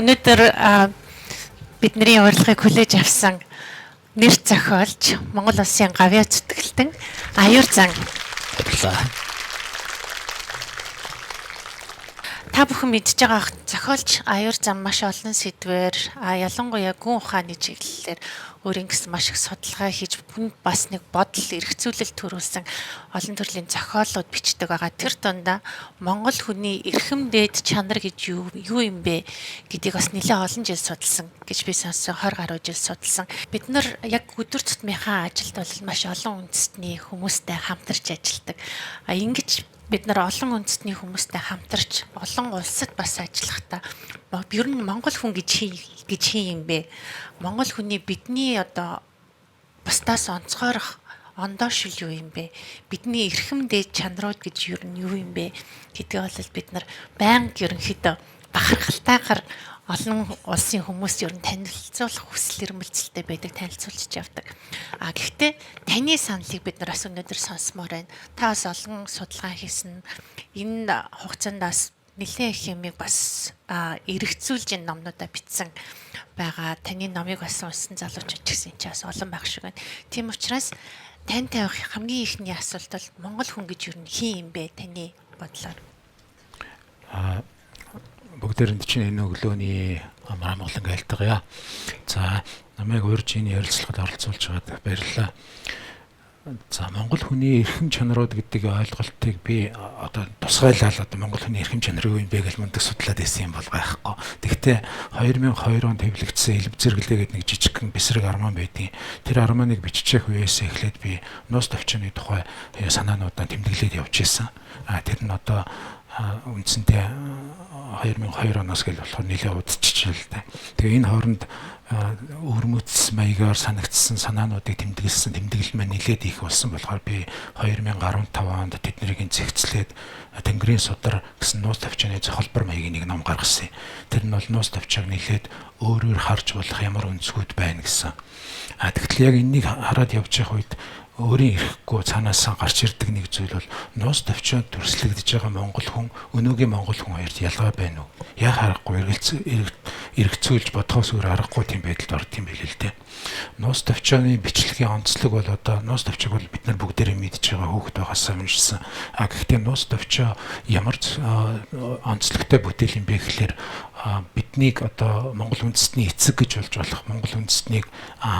Өнөөдөр бидний урилгыг хүлээж авсан нэр зохиолч Монгол Улсын гавьяа зүтгэлтэн Аюур зан. Та бүхэн мэдж байгаа зохиолч Аюур зан маш олон сэдвээр ялангуяа гүн ухааны чиглэлээр өөрийн гэсэн маш их судалгаа хийж бүнд бас нэг бодол эргцүүлэлт төрүүлсэн олон төрлийн зохиолууд бичдэг байгаа. Тэр дундаа Монгол хүний эрхэм дээд чанар гэж юу юм бэ гэдгийг бас нэлээд олон жил судалсан гэж би сонссон, 20 гаруй жил судалсан. Бид нар яг өдөр тутмынхаа ажилд бол маш олон үндэстний хүмүүстэй хамтарч ажилладаг. Ингэж бид нар олон үндэстний хүмүүстэй хамтарч олон улсад бас ажиллахдаа ер нь Монгол хүн гэж юм бэ? Монгол хүний бидний одоо бусдаас онцгойрох ондоошил юу юм бэ? Бидний эрхэм дээд чанарууд гэж ер нь юу юм бэ гэдгийг бол бид нар байнга ерөнхийдөө бахархалтайгаар олон улсын хүмүүс ер нь танилцуулах хүсэл эрмэлзэлтэй байдаг, танилцуулж явдаг. Гэхдээ таны саналыг бид нар бас өнөөдөр сонсомоор байна. Та бас олон судалгаа хийсэн. Энэ хугацаанд бас нэлээд их юмыг бас эргцүүлж энэ номнуудаа бичсэн байгаа. Таны номыг бас унсан залуучууд гэсэн чинь бас олон байх шиг байна. Тийм учраас тань тавих хамгийн ихний асуулт бол Монгол хүн гэж ер нь хин юм бэ таны бодлоор? Бүгдээрэнд чинь энэ өглөөний Монголын айлтгая. За намайг урьж энэ ярилцлагад оролцуулж байгаад баярлалаа. За Монгол хүний эрхэм чанарууд гэдэг ойлголтыг би одоо тусгайлаад одоо Монгол хүний эрхэм чанар юу юм бэ гэж мундаг судлаад байсан юм бол байхгүй. Тэгэхдээ 2002 онд хэвлэгдсэн элб зэрэглээ гэдэг нэг жижигхэн бэсрэг арман байдیں۔ Тэр арманыг биччих үеэс эхлээд би нуус төвчний тухай санаануудаа тэмдэглээд явж байсан. Тэр нь одоо үндсэндээ 2002 оноос гэл болохоор нэлээд удчихжээ л дээ. Тэгээ энэ хооронд өрмөц маягаар санагдсан санаануудыг тэмдэглэл маань нэлээд их болсон болохоор би 2015 онд тэднийг зэгцлээд Тэнгэрийн судар гэсэн нуус тавчааны холбор маягийн нэг ном гаргасан. Тэр нь бол нуус тавчааг нэлээд өөрөөр харж болох ямар өнцгүүд байна гэсэн. Тэгтэл яг энэнийг хараад явж явах үед өөрийн ирэхгүй цаанаасаа гарч ирдэг нэг зүйл бол нуус тавчаанд төрслөгдөж байгаа монгол хүн өнөөгийн монгол хүн хоёрт ялгаа байна уу? Яг харахгүй эргэцүүлж бодхоос өөр аргагүй тийм байдалд орд юм билээ л дээ. Нуус тавчааны бичлэгийн онцлог бол одоо нуус тавчааг бол бид нар бүгдээрээ мэдж байгаа хүүхэд байгаасаа уншсан. Гэхдээ нуус тавчаа ямар онцлогтой бүтээл юм бэ гэхээр биднийг одоо Монгол үндэстний эцэг гэж болж болох Монгол үндэстнийг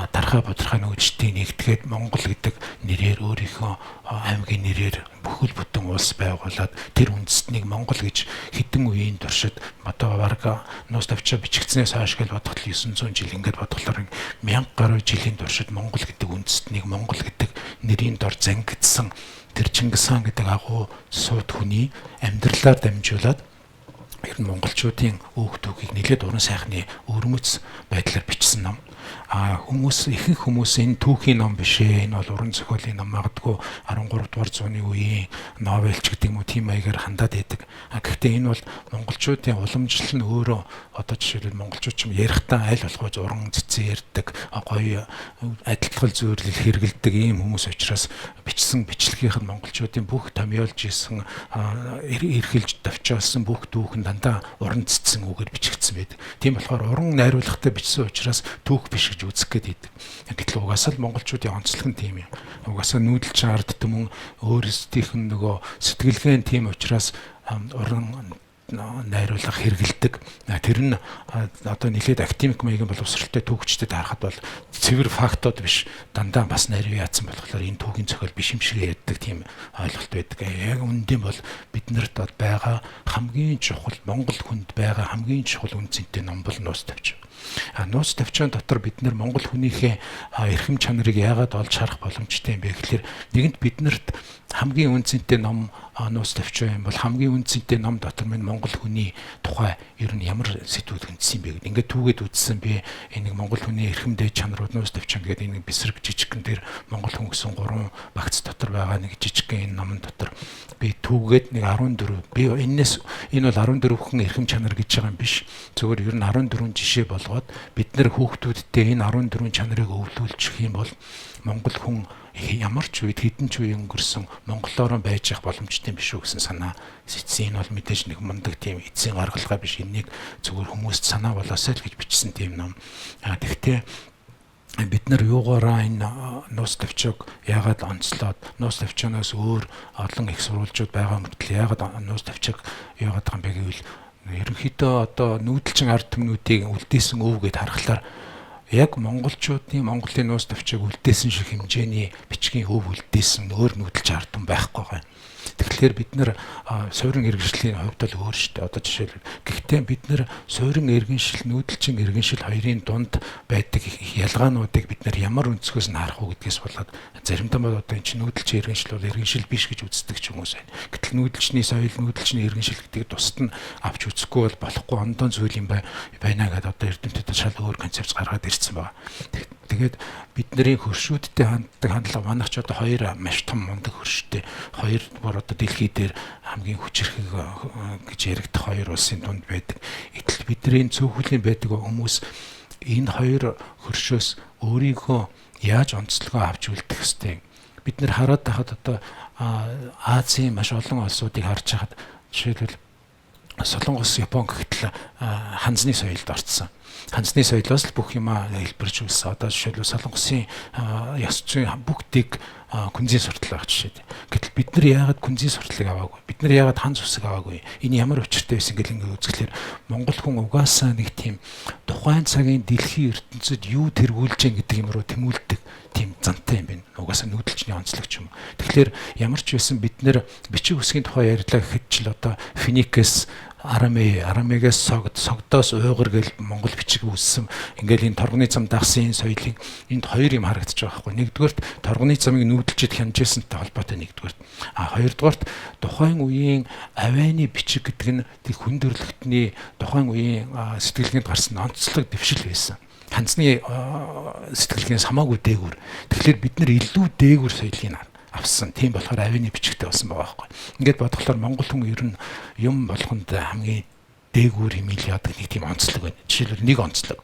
дарахаа бодрохаа нөөжтийг нэгтгэхэд Монгол гэдэг нэрээр өөрийнхөө аймгийн нэрээр бүхэл бүтэн улс байгуулад тэр үндэстнийг Монгол гэж хэдэн үеийн туршид одоо бараг нуус тавчаа бичигдснээс хойш гэж бодоход 900 жил ингээд бодглоор 1000 гаруй жилийн туршид Монгол гэдэг үндэстнийг Монгол гэдэг нэрийн дор зангидсан тэр Чингис хаан гэдэг агуу сууд хүний амьдралаар дамжуулаад ер нь монголчуудын өөх түүхийг нэлээд уран сайхны өрмөц байдлаар бичсэн ном. Ихэнх хүмүүс энэ түүхийн ном биш ээ. Энэ бол уран зохиолын ном, магадгүй 13 дугаар зууны үеийн новелч гэдэг юм уу тийм маягаар хандаад байдаг. Гэхдээ энэ бол монголчуудын уламжлал нь өөрөө одоо жишээлбэл монголчууд ч юм ярихдаа аль болох уран цэцэн ярьдаг, гоё адилтгал зүйрлэл хэрэгэлдэг ийм хүмүүс учраас бичсэн бичлэгийнх нь монголчуудын бүх томьёолж исэн эрхэлж давчаалсан бүх түүх нь дандаа уран цэцэн үгээр бичигдсэн байдаг. Тийм болохоор уран найруулгатай бичсэн учраас түүх биш гэж үзэх гээд байдаг. Гэтэл угаасаа л монголчуудын онцлог нь тийм юм. Угаасаа нүүдэлч ард түмэн өөрсдийнх нь нөгөө сэтгэлгээ нь тийм учраас уран найруулга хэрэгэлдэг. Тэр нь одоо нэлээд академик маягийн боловсралтай түүхчдэд харахад бол цэвэр фактууд биш, дандаа бас нарийн яатсан болохоор энэ түүхийн зохиол биш юм шиг ярьдаг тийм ойлголт байдаг. Яг үндийн бол биднэрт байгаа хамгийн чухал Монгол хүнд байгаа хамгийн чухал үн цэнтэй ном бол нуус тавчаа. Нуус тавчаан дотор бид нар монгол хүнийхээ эрхэм чанарыг яагаад олж харах боломжтой юм бэ гэхээр нэгэнт биднэрт хамгийн үнцэнтэй ном нуус тавчаа юм бол хамгийн үнцэнтэй ном дотор минь монгол хүний тухай ер нь ямар сэдвүүд хүндсэн юм бэ гэдэг. Ингээд түүгээд үзсэн би энэ монгол хүний эрхэм дээд чанарууд нуус тавчаан гэдэг энэ бэсрэг жижигхэн дээр монгол хүн гэсэн 3 багц дотор байгаа нэг жижигхэн энэ номон дотор би түүгээд нэг 14 би энэ бол 14 хүн эрхэм чанар гэж байгаа юм биш. Зөвхөн ер нь 14 жишээ болгоод бид нар хүүхдүүдтэй энэ 14 чанарыг өвлүүлчих юм бол монгол хүн ямар ч үед хэдэн ч үе өнгөрсөн монголоор байж явах боломжтой биш үү гэсэн санаа сэтсэн. Энэ бол мэдээж нэг мундаг тийм эцсийн гаргалгаа биш. Энийг зөвхөн хүмүүст санаа болоосай л гэж бичсэн тийм ном. Тэгвэл бид нар юугаараа энэ нууц төвчөг яагаад онцлоод нууц төвчнөөс өөр олон их сурвалжууд байгаа мөртлөө яагаад нууц төвчөг яагаад байгаа юм бэ гэвэл ерөнхийдөө одоо нүүдэлчин ард түмнүүдийг үлдээсэн өв гэд харахаар яг монголчуудын Монголын нууц төвчөг үлдээсэн шиг хэмжээний бичгийн өв үлдээсэн өөр нүүдэлчин ард түмэн байхгүй байгаа юм. Тэгэхээр бид нар суурин иргэншлийн хувьд л өөр шүү дээ. Одоо жишээлбэл гэхдээ бид нар суурин иргэншил, нүүдэлчин иргэншил хоёрын дунд байдаг ялгаануудыг бид нар ямар өнцгөөс нь харах уу гэдгээс болоод заримдаа бол одоо энэ чинь нүүдэлчин иргэншил бол иргэншил биш гэж үздэг ч хүмүүс байна. Гэтэл нүүдэлчний соёл, нүүдэлчний иргэншил гэдгийг тусад нь авч үзэхгүй бол болохгүй ондон зүйл юм байна гэдээ одоо эрдэмтэд шал өөр концепц гаргаад ирсэн байна. Тэгээд бидний хөршүүдтэй ханддаг хандлага манайх ч одоо хоёр маш том мундаг хөрштэй. Хоёр одоо дэлхий дээр хамгийн хүчирхэг гэж яригдах хоёр улсын дунд байдаг. Итэл бидний цөөхөлийн байдаг хүмүүс энэ хоёр хөршөөс өөрийгөө яаж онцлогоо авч үлдэх ёстой. Бид нэр хараад байхад одоо Азийн маш олон улсуудыг харж байхад жишээлбэл Солонгос, Япон гэхтэл ханзны соёлд орцсон. Ханзны соёлоос л бүх юмаа хэлбэрж үлсэн. Одоо жишээлбэл Солонгосын ёс зүйн бүгдийг күнзийн суртал байх жишээ. Гэтэл бид нар яагаад күнзийн сурталыг аваагүй? Бид нар яагаад ханз усыг аваагүй? Энэ ямар учиртай байсан гэл ингэ үзэхлээр монгол хүн угаасаа нэг тийм тухайн цагийн дэлхийн ертөнцид юу тэргүүлж гин гэдэг юм руу тэмүүлдэг тийм зантай юм байна. Угаасаа нүүдэлчний онцлогч юм. Тэгэхээр ямар ч байсан бид нэр бичиг үсгийн тухай ярьлаа гэхэд ч л одоо Финикээс Арамегээс согдоос уйгар гэл монгол бичиг үүссэн. Ингээл энэ торгоны зам дагсан энэ соёлын энд хоёр юм харагдаж байгаа байхгүй. Нэгдүгээрт торгоны замыг нүүдэлчэд хянажсантай холбоотой нэгдүгээрт. Хоёрдугаарт тухайн үеийн авианы бичиг гэдэг нь хүндрэлтний тухайн үеийн сэтгэлгээнд гарсан онцлог дэвшил байсан. Ханзны сэтгэлгээс хамаагүй дээгүүр. Тэгэхээр бид нар илүү дээгүүр соёлыг авсан. Тийм болохоор авианы бичигтэй болсон байгаа байхгүй. Ингээд бодглохоор монгол хүн ер нь юм болгонд хамгийн дээгүүр хэмээл яадаг нэг тийм онцлог байна. Жишээлбэл нэг онцлог.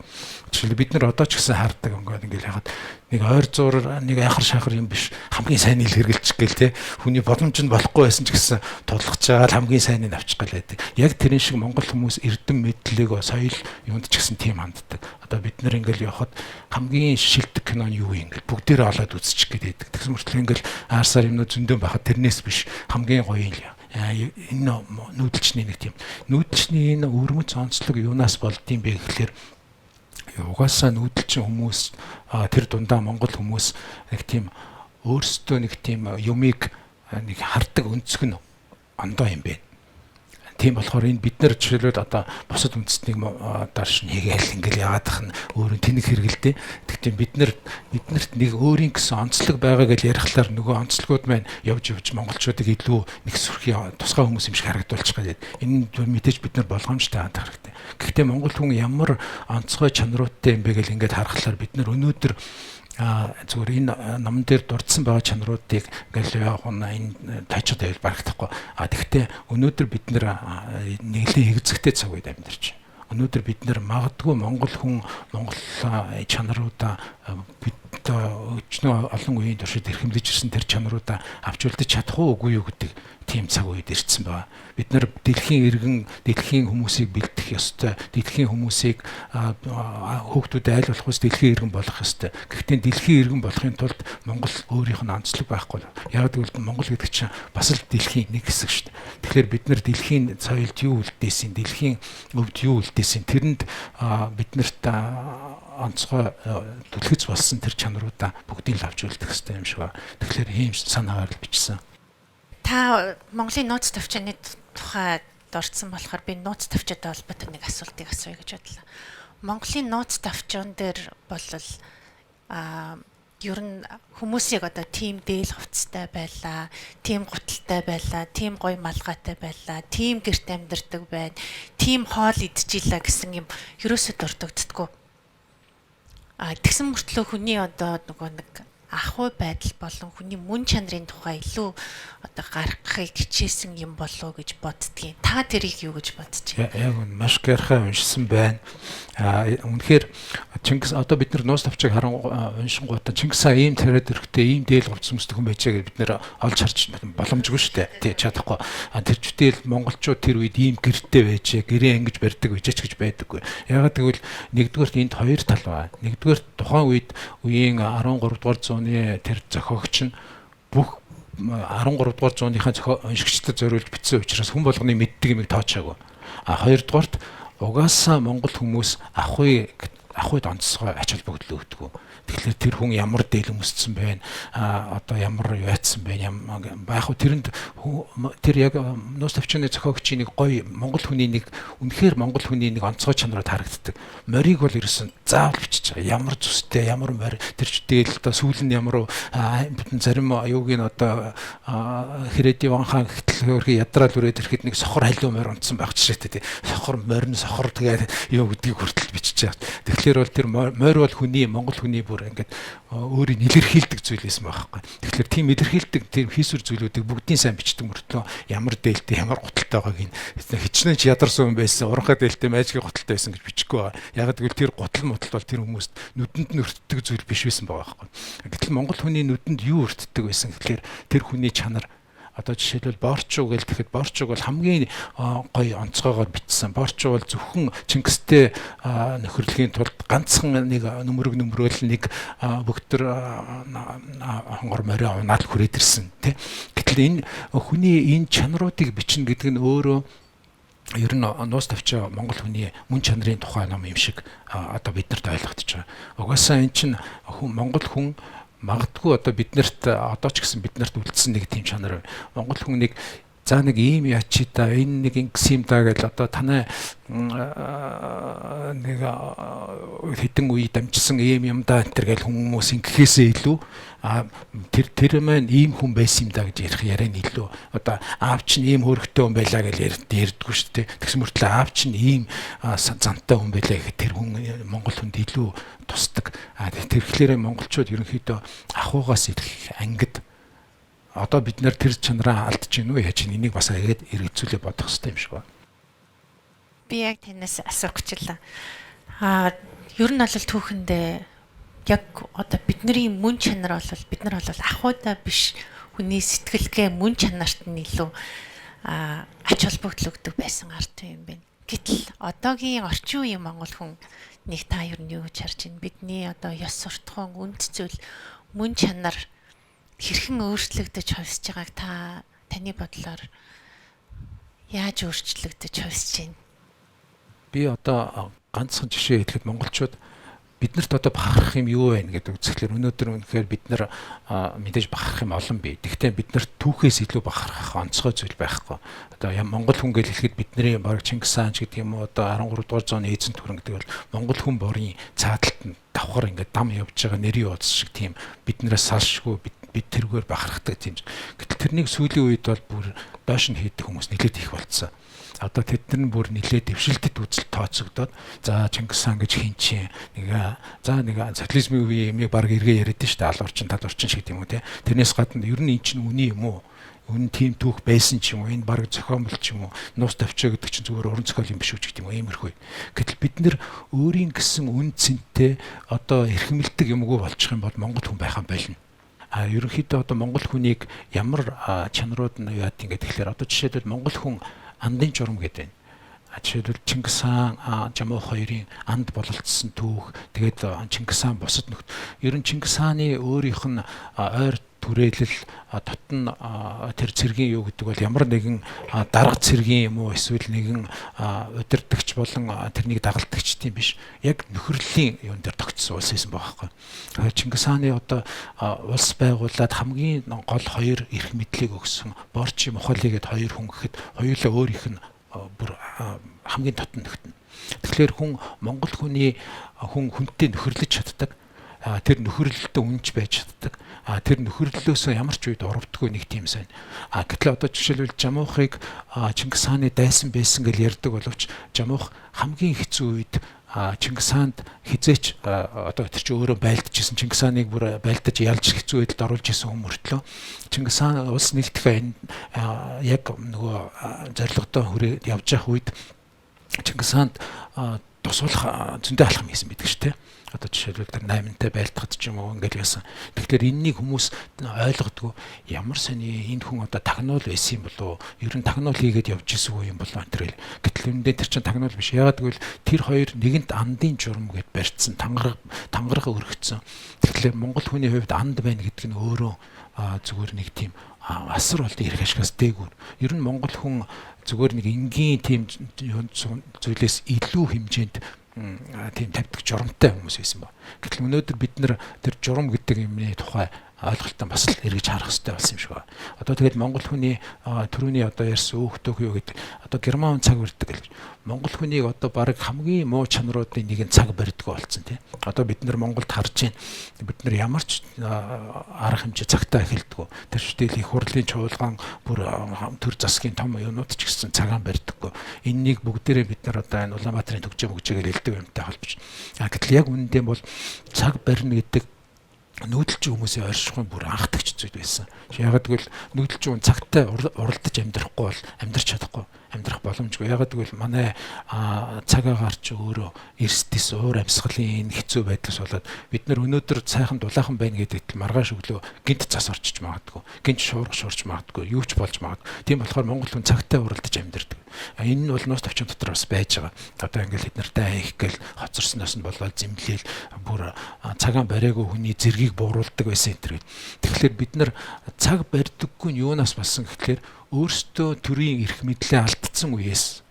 Жишээлбэл бид нар одоо ч гэсэн хардаг ингээд яхад нэг ойр зуур нэг айхар шахар юм биш хамгийн сайн ил хэргэлчих гээл те хүний боломж нь болохгүй байсан ч гэсэн тулгаж байгаа хамгийн сайныг авчих гал байдаг. Яг тэрэн шиг монгол хүмүүс эрдэм мэдлэг соёл юунд ч гэсэн тийм ханддаг. Одоо бид нар ингээл явахад хамгийн шилдэг кино нь юу юм ингээл бүгдээрээ олоод үзчих гээд байдаг. Тэгсэн мөртлөө ингээл аарсаар юмнууд зөндөө байхад тэрнээс биш хамгийн гоё юм. Энэ нүүдэлчний нэг тийм нүүдэлчний энэ өрмөц онцлог юунаас болдгийм бэ гэхэлэр угаасаа нүүдэлчин хүмүүс тэр дундаа монгол хүмүүс нэг тийм өөрсдөө нэг тийм юмыг нэг хардаг өнцөг нь ондоо юм бэ. Тийм болохоор энэ бид нар жишээлбэл одоо бусад үндэстнийг дарш нэгээл ингээл яагаад их нь өөрөө тэнэг хэрэгэлдэ. Тэгтээ биднэрт нэг өөрийн гэсэн онцлог байгаа гэж ярихлаар нөгөө онцлогуд маань явж монголчуудыг илүү нэг сүрхий тусгай хүмүүс юм шиг харагдуулчих гээд. Энэ мэдээж бид нар болгоомжтой хандах хэрэгтэй. Гэхдээ монгол хүн ямар онцгой чанаруудтай юм бэ гэж ингээд харахлаар бид нар өнөөдөр зүгээр энэ номон дээр дурдсан байгаа чанаруудыг ингээл яг энэ тажид байвал барагдахгүй. Тэгвэл өнөөдөр бид нэглэн хэрэгцэгтэй цаг үед амьдарч байна. Өнөөдөр бид магадгүй монгол хүн монгол чанаруудаа бид өчнөө олон үеийн туршид эрхэмлэж ирсэн тэр чанаруудаа авч үлдэж чадах уугүй юу гэдэг тийм цаг үед ирсэн байна. Бид нар дэлхийн хүмүүсийг бэлдэх ёстой. Дэлхийн хүмүүсийг хүүхдүүдэд айл болох ус дэлхийн иргэн болох ёстой. Гэхдээ дэлхийн иргэн болохын тулд Монгол өөрийнх нь онцлог байхгүй. Яг гэвэл Монгол гэдэг чинь бас л дэлхийн нэг хэсэг шүү дээ. Тэгэхээр бид нар дэлхийн соёлд юу үлдээсэн, дэлхийн өвд юу үлдээсэн тэрэнд бид нарт онцгой түлхэц болсон тэр чанаруудаа бүгдийг л авч үлдэх хэрэгтэй юм шиг байна. Тэгэхээр ийм санаагаар л бичсэн. Та Монголын нууц төвчний тухай дурдсан болохоор би нууц төвчөд холбоотой нэг асуултыг асууя гэж бодлоо. Монголын нууц төвчөн дээр бол ер нь хүмүүсийг одоо тийм дээл хувцастай байлаа, тийм гуталтай байлаа, тийм гоё малгайтай байлаа, тийм гэрт амьдардаг байна, тийм хоол идчихлээ гэсэн юм ерөөсөө дурддаггүй. Тэгсэн мөртлөө хүний одоо нөгөө нэг ахуй байдал болон хүний мөн чанарын тухай илүү одоо гаргахыг хичээсэн юм болов гэж боддгийг. Та тэрийг юу гэж бодож байна? Яг маш гайхаа уншсан байна. Үнэхээр Чингис одоо бид нар нуус тавчиг уншингуудаа Чингис хаан ийм тариад ирэхдээ ийм дээл голц өмсдөг хүн байжээ гэж бид нэр олж харж боломжгүй шүү дээ. Тий чадахгүй. Тэр чүтэл монголчууд тэр үед ийм гэртэй байжээ, гэрээ ингэж барьдаг байжээч гэж байдаггүй. Ягаад гэвэл нэгдүгээрт энд хоёр тал байна. Нэгдүгээр тухайн үед үеийн 13 дугаар зууны тэр зохиогч нь бүх 13 дугаар зууныхаа уншигчдад зориулж бичсэн учраас хүн болгоны мэддэг юмыг тоочаагүй. Хоёрдугаарт угаасаа монгол хүмүүс ахуйд онцгой ач холбогдол өгдөг. Тэгэхээр тэр хүн ямар дээл өмссөн байна, одоо ямар яатсан байна, яг тэрэнд тэр яг нуус тавчааны зохиогчийн нэг гоё монгол хүний нэг үнэхээр монгол хүний нэг онцгой чанарууд харагддаг. Морийг бол ерөөсөн заавал бичиж байгаа. Ямар зүстэй, ямар морь, тэр ч дээл одоо сүүл нь ямар бүтэн зарим аюуг нь одоо Хэрэди ван хаан гэтэл хөрхи ядраал үрээд ирэхэд нэг сохор халиу морь унтсан байх жишээтэй тий. Сохор морин сохор тэгээд юу гэдгийг хүртэл бичиж байгаа. Тэгэхээр бол тэр морь бол хүний монгол хүний ингээд өөрийг илэрхийлдэг зүйл байсан байхгүй. Тэгэхээр тийм илэрхийлдэг тийм хийсвэр зүйлүүдийг бүгдийн сайн бичдэг мөртлөө ямар дээлтэй ямар гуталтай байгааг хичнээн ч ядарсан хүн байсан, уранхай дээлтэй майжгийн гуталтай байсан гэж бичихгүй байгаа. Яг гэвэл тэр гутал мутал бол тэр хүмүүст нүдэнд нь өртдөг зүйл биш байсан байгаа байхгүй. Гэтэл монгол хүний нүдэнд юу өртдөг байсан гэхээр тэр хүний чанар. Одоо жишээлбэл Борчуу гэл тэгэхэд Борчууг бол хамгийн гоё онцгойгоор бичсэн. Борчуу бол зөвхөн Чингистэй нөхөрлөхийн тулд ганцхан нэг нөмрөөл нэг бөгтөр хонгор морио унаал хүрээд ирсэн тий. Гэтэл энэ хүний энэ чанаруудыг бичнэ гэдэг нь өөрөө ер нь нуус тавчаа монгол хүний мөн чанарын тухай ном юм шиг одоо биднэрт ойлгогдож байгаа. Угаасаа эн чинь монгол хүн магадгүй одоо биднэрт одоо ч гэсэн биднэрт үлдсэн нэг тийм чанар байна. Монгол хүн нэг за нэг ийм ячи та энэ нэг ингэс юм да гэж одоо танай нэг хэдэн үе дамжсан ийм юм да энэ гэж хүмүүс ингэхээсээ илүү тэр маань ийм хүн байсан юм да гэж ярих яриа нь илүү одоо аав чинь ийм хөргөтэй хүн байлаа гэж ярьдгүү шүү дээ. Тэгсэн мөртлөө аав чинь ийм зантай хүн байлаа гэхэд тэр хүн монгол хүнд илүү тусдаг. Тэгэхээр монголчууд ерөнхийдөө ахуйгаас ирэх ангид одоо бид нэр тэр чанараа алдж гин үү яаж энийг бас эргэцүүлээ бодох хэрэгтэй юм шиг байна. Би яг танаас асуух гэжлээ. Ер нь бол түүхэндээ яг одоо бидний мөн чанар бол бид нар бол ахуйдаа биш хүний сэтгэлгээ мөн чанарт нь илүү ач холбогдол өгдөг байсан ард юм байна. Гэтэл одоогийн орчин үеийн монгол хүн нэг та ер нь юу гэж харж байна? Бидний одоо ёс суртахуун үнд зүйл мөн чанар хэрхэн өөрчлөгдөж хувьсж байгааг таны бодлоор яаж өөрчлөгдөж хувьсж байна? Би одоо ганцхан жишээ хэлэхэд монголчууд биднэрт одоо бахарах юм юу вэ гэдэг үзэхлээр өнөөдөр үнэхээр бид нар мэдээж бахарах юм олон бий. Гэхдээ биднэрт түүхээс илүү бахарах онцгой зүйл байхгүй. Одоо монгол хүн гэж хэлэхэд бидний баг Чингис хаан ч гэдэг юм уу одоо 13 дугаар зууны эзэн түрэн гэдэг бол монгол хүн борын цааталт нь давхар ингээд дам явж байгаа нэрийн ууц шиг тийм биднээс салшгүй бид тэргээр бахархдаг тийм. Гэтэл тэрнийг сүүлийн үед бол бүр доош нь хийдэг хүмүүс нэлээд их болцсон. Одоо тэд нар бүр нэлээд дэвшилтэд үзэл тооцогдоод за Чингис хаан гэж хинчээ нэг социализмын үеийн юмыг баг эргээ яриад шүү дээ. Алуурчин талуурчин шиг тийм үү те. Тэрнээс гадна ер нь эн чинь үний юм уу? Үнэн тийм түүх байсан ч юм уу? Энэ баг зохиомжтой ч юм уу? Нуус тавчаа гэдэг чинь зүгээр уран зохиол юм биш үү гэдэг юм уу? Иймэрхүү. Гэтэл бид нар өөрийн гэсэн үн цэнтэй одоо эрхэмлдэг юмгүй болчих юм бол монгол хүн байхan болно. Ерөнхийдөө одоо монгол хүнийг ямар чанарууд нь яад ингэ тэгэхээр одоо жишээлбэл монгол хүн андын журам гэдэг байна. Жишээлбэл Чингис хаан Жамуух хоёрын анд бололцсон түүх тэгээд Чингис хаан бусад нөхд ер нь Чингис хааны өөрийнх нь ойр түрээлэл дотн тэр цэргийн юу гэдэг бол ямар нэгэн дарга цэргийн юм уу эсвэл нэгэн удирдагч болон тэрнийг дагалдагч тийм биш яг нөхөрлөлийн юун дээр тогтсон улс байсан байгаа байхгүй. Чингис хааны одоо улс байгуулад хамгийн гол хоёр эрх мэдлийг өгсөн Борчи Мухали гэд хоёр хүн гэхэд хоёулаа өөрийнх нь бүр хамгийн дотн нөхдөн. Тэгэхээр монгол хүнтэй нөхөрлөж чаддаг. Тэр нөхөрлөлтөд үнж байж чаддаг. Тэр нөхөрлөлөөс ямар ч үед урвдаггүй нэг тийм сайн. Гэтэл одоо жишээлбэл Жамуухыг Чингис хааны дайсан байсан гэж ярьдаг боловч Жамуух хамгийн хэцүү үед Чингис хаанд хизээч одоо тэр чинь өөрөө байлдажсэн Чингис хааныг бүр байлдаж ялж хэцүү байдалд оруулж исэн хүмүүртлөө Чингис хаан улс нэгдэхээ яг нөгөө зорилгодоо хүрээд явж явах үед Чингис хаанд тусуулах зөндөө алхам хийсэн байдаг шүү дээ. Одоо жишээлбэл тэр 8-тай байлдахад ч юм уу ингээл яасан. Тэгэхээр энэнийг хүмүүс ойлгодгүй ямар сони энэ хүн одоо тагнуул байсан юм болов уу? Ер нь тагнуул хийгээд явж исэн үе юм болов энэ. Гэтэл үүндээ тэр чинь тагнуул биш. Яагаад гэвэл тэр хоёр нэгэнт андын журам гэд барьцсан, тангарага өргөцсөн. Тэгэхээр Монгол хүний хувьд анд байна гэдэг нь өөрөө зүгээр нэг тийм асар болд ирэх ашигаас дээгүүр. Ер нь Монгол хүн зүгээр нэг энгийн тийм зүйлээс илүү хэмжээнд тийм тавьдаг журамтай хүмүүс байсан ба. Гэтэл өнөөдөр бид нэр тэр журам гэдэг юмны тухай ойлголтоо бас л эргэж харах хэрэгтэй болсон юм шиг байна. Одоо тэгээд Монгол хүний төрөний одоо ярьсан өөхтөөх юу гэдэг одоо герман цаг барьдаг гэж. Монгол хүнийг одоо баг хамгийн муу чанаруудын нэг нь цаг барьдаг болсон тийм. Одоо бид нар Монголд харж байна. Бид нар ямар ч арга хэмжээ цагтаа эхэлдэг. Тэр читэл их хурлын чуулган бүр төр засгийн том юунууд ч гэсэн цагаан барьдаггүй. Энэнийг бүгдээрээ бид нар одоо энэ Улаанбаатарын төгжөө мөгжөөгөл хэлдэг юмтай холбож. Гэтэл яг үнэндээ бол цаг барьна гэдэг нүүдэлчин хүмүүсийн оршихуйн бүр анхдагч зүйл байсан. Ягаад гэвэл нүүдэлчин хүн цагтай уралдаж амьдрахгүй бол амьдрч чадахгүй, амьдрах боломжгүй. Ягаад гэвэл манай цагаагаар ч өөрөө эрсдэс уур амьсгалын хэцүү байдлаас болоод бид нар өнөөдөр сайхан дулаахан байна гэдэгт маргааш өглөө гинт цас орчиж магадгүй, гинт шуурга шуурч магадгүй, юу ч болж магадгүй. Тийм болохоор Монгол хүн цагтай уралдаж амьдрдаг. Энэ нь бол нууц төвчөн дотор бас байж байгаа. Одоо ингээл хэд нартай их гэл хоцорсноос нь болоод зэмлээл бүр цагаан бариагүй хүний зэргийг бууруулдаг байсан энэ. Тэгэхээр бид нар цаг барьдаггүй нь юунаас болсон гэхлээр өөрсдөө төрийн эрх мэдлээ алдсан үеэс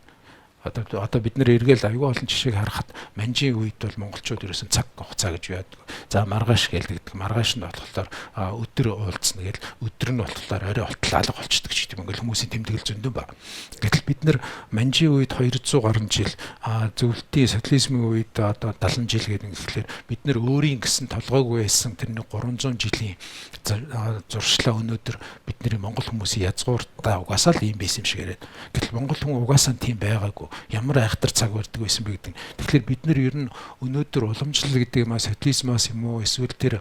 одоо бид нэр эргээл аюул олон жишээг харахад манжийн үед бол монголчууд ерөөсөн цаг хугацаа гэж яадаг. За маргааш гэлдэг. Маргааш нь болохоор өдөр уулзна гэл өдөр нь болохоор орой олтол алга болчдөг ч гэдэг юм. Ингээл хүмүүсийн тэмдэглэл зөндөн ба. Гэтэл бид нар манжийн үед 200 гаруй жил зөвлөлтийн социализмын үед одоо 70 жил гэдэг ихлээр бид нар өөрийн гэсэн толгойг байсан тэрний 300 жилийн зуршлаа өнөөдөр бидний монгол хүмүүсийн язгууртаа угаасаа л ийм байсан юм шиг яриад. Гэтэл монгол хүн угаасаа тийм байгаагүй. Ямар айхтар цаг барьдаг байсан бэ гэдэг. Тэгэхээр бид нар ер нь өнөөдөр уламжлал гэдэг юм социализмаас юм уу эсвэл тэр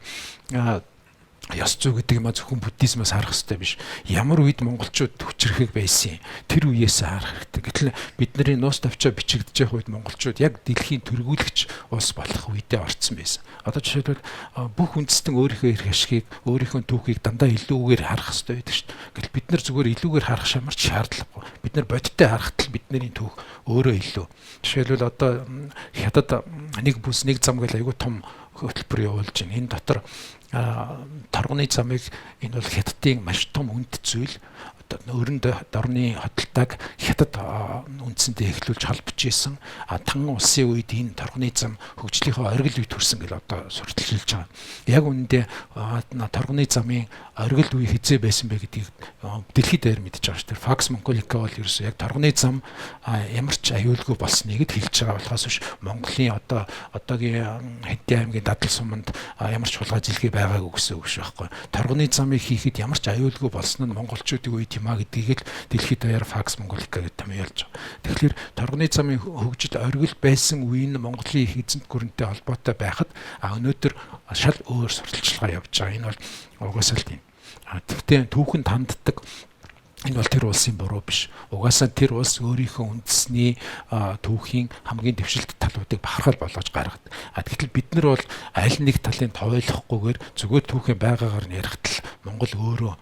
ёс зүй гэдэг юм зөвхөн буддизмаас харах хэрэгтэй биш. Ямар үед монголчууд хүчрэхэг байсан тэр үеэс харах хэрэгтэй. Гэтэл бидний нуус тавчаа бичигдэж явах үед монголчууд яг дэлхийн төргүүлэгч улс болох үедээ орцсон байсан. Одоо жишээлбэл бүх үндэстэн өөрийнхөө эрх ашигыг, өөрийнхөө түүхийг дандаа илүүгээр харах хэрэгтэй байдаг шүү дээ. Гэтэл бид нар зүгээр илүүгээр харах шамарч шаардлагагүй. Бид нар бодиттой харахад бидний түүх өөрөө илүү. Жишээлбэл одоо хятад нэг бүс нэг зам гэл айгүй том хөтөлбөр явуулж байна. Энэ дотор торгоны замыг энэ бол хятадын маш том үнд зүйл өрөнд дорны хөдөлтөг хятад үндсэндээ эхлүүлж холбож исэн. Тан улсын үед энэ торгоны зам хөгжлийнхөө оргил үе төрсөн гэж одоо сурталчилж байгаа. Яг үүндээ торгоны замын оргил үе хизээ байсан бэ гэдгийг дэлхийд даяар мэдж байгаа шүү дээ. Факс Монголика бол ерөөсөө яг торгоны зам ямар ч аюулгүй болсныг хэлж байгаа болохоос биш Монголын одоогийн Хэдийн аймгийн Дадал суманд ямар ч хулгай жилгээ байгаагүй гэсэн үг шүү байхгүй. Торгоны замыг хийхэд ямар ч аюулгүй болсон нь монголчуудын үед юм а гэдгийг л дэлхийд даяар Факс Монголика гэж томьёолж байгаа. Тэгэхээр торгоны замын хөгжил оргил байсан үе нь Монголын их эзэнт гүрэнтэй холбоотой байхад өнөөдөр шал өөр сурталчилгаа явж байгаа. Энэ бол угаасаа л тийм. Тэгтээ түүхэнд ханддаг энэ бол тэр улсын буруу биш. Угаасаа тэр улс өөрийнхөө үндэсний түүхийн хамгийн дэвшилт талуудыг бахархал болгож гаргадаг. Гэтэл бид нар бол аль нэг талын тойлохгүйгээр зүгээр түүхийн байгаагаар нь ярихад л Монгол өөрөө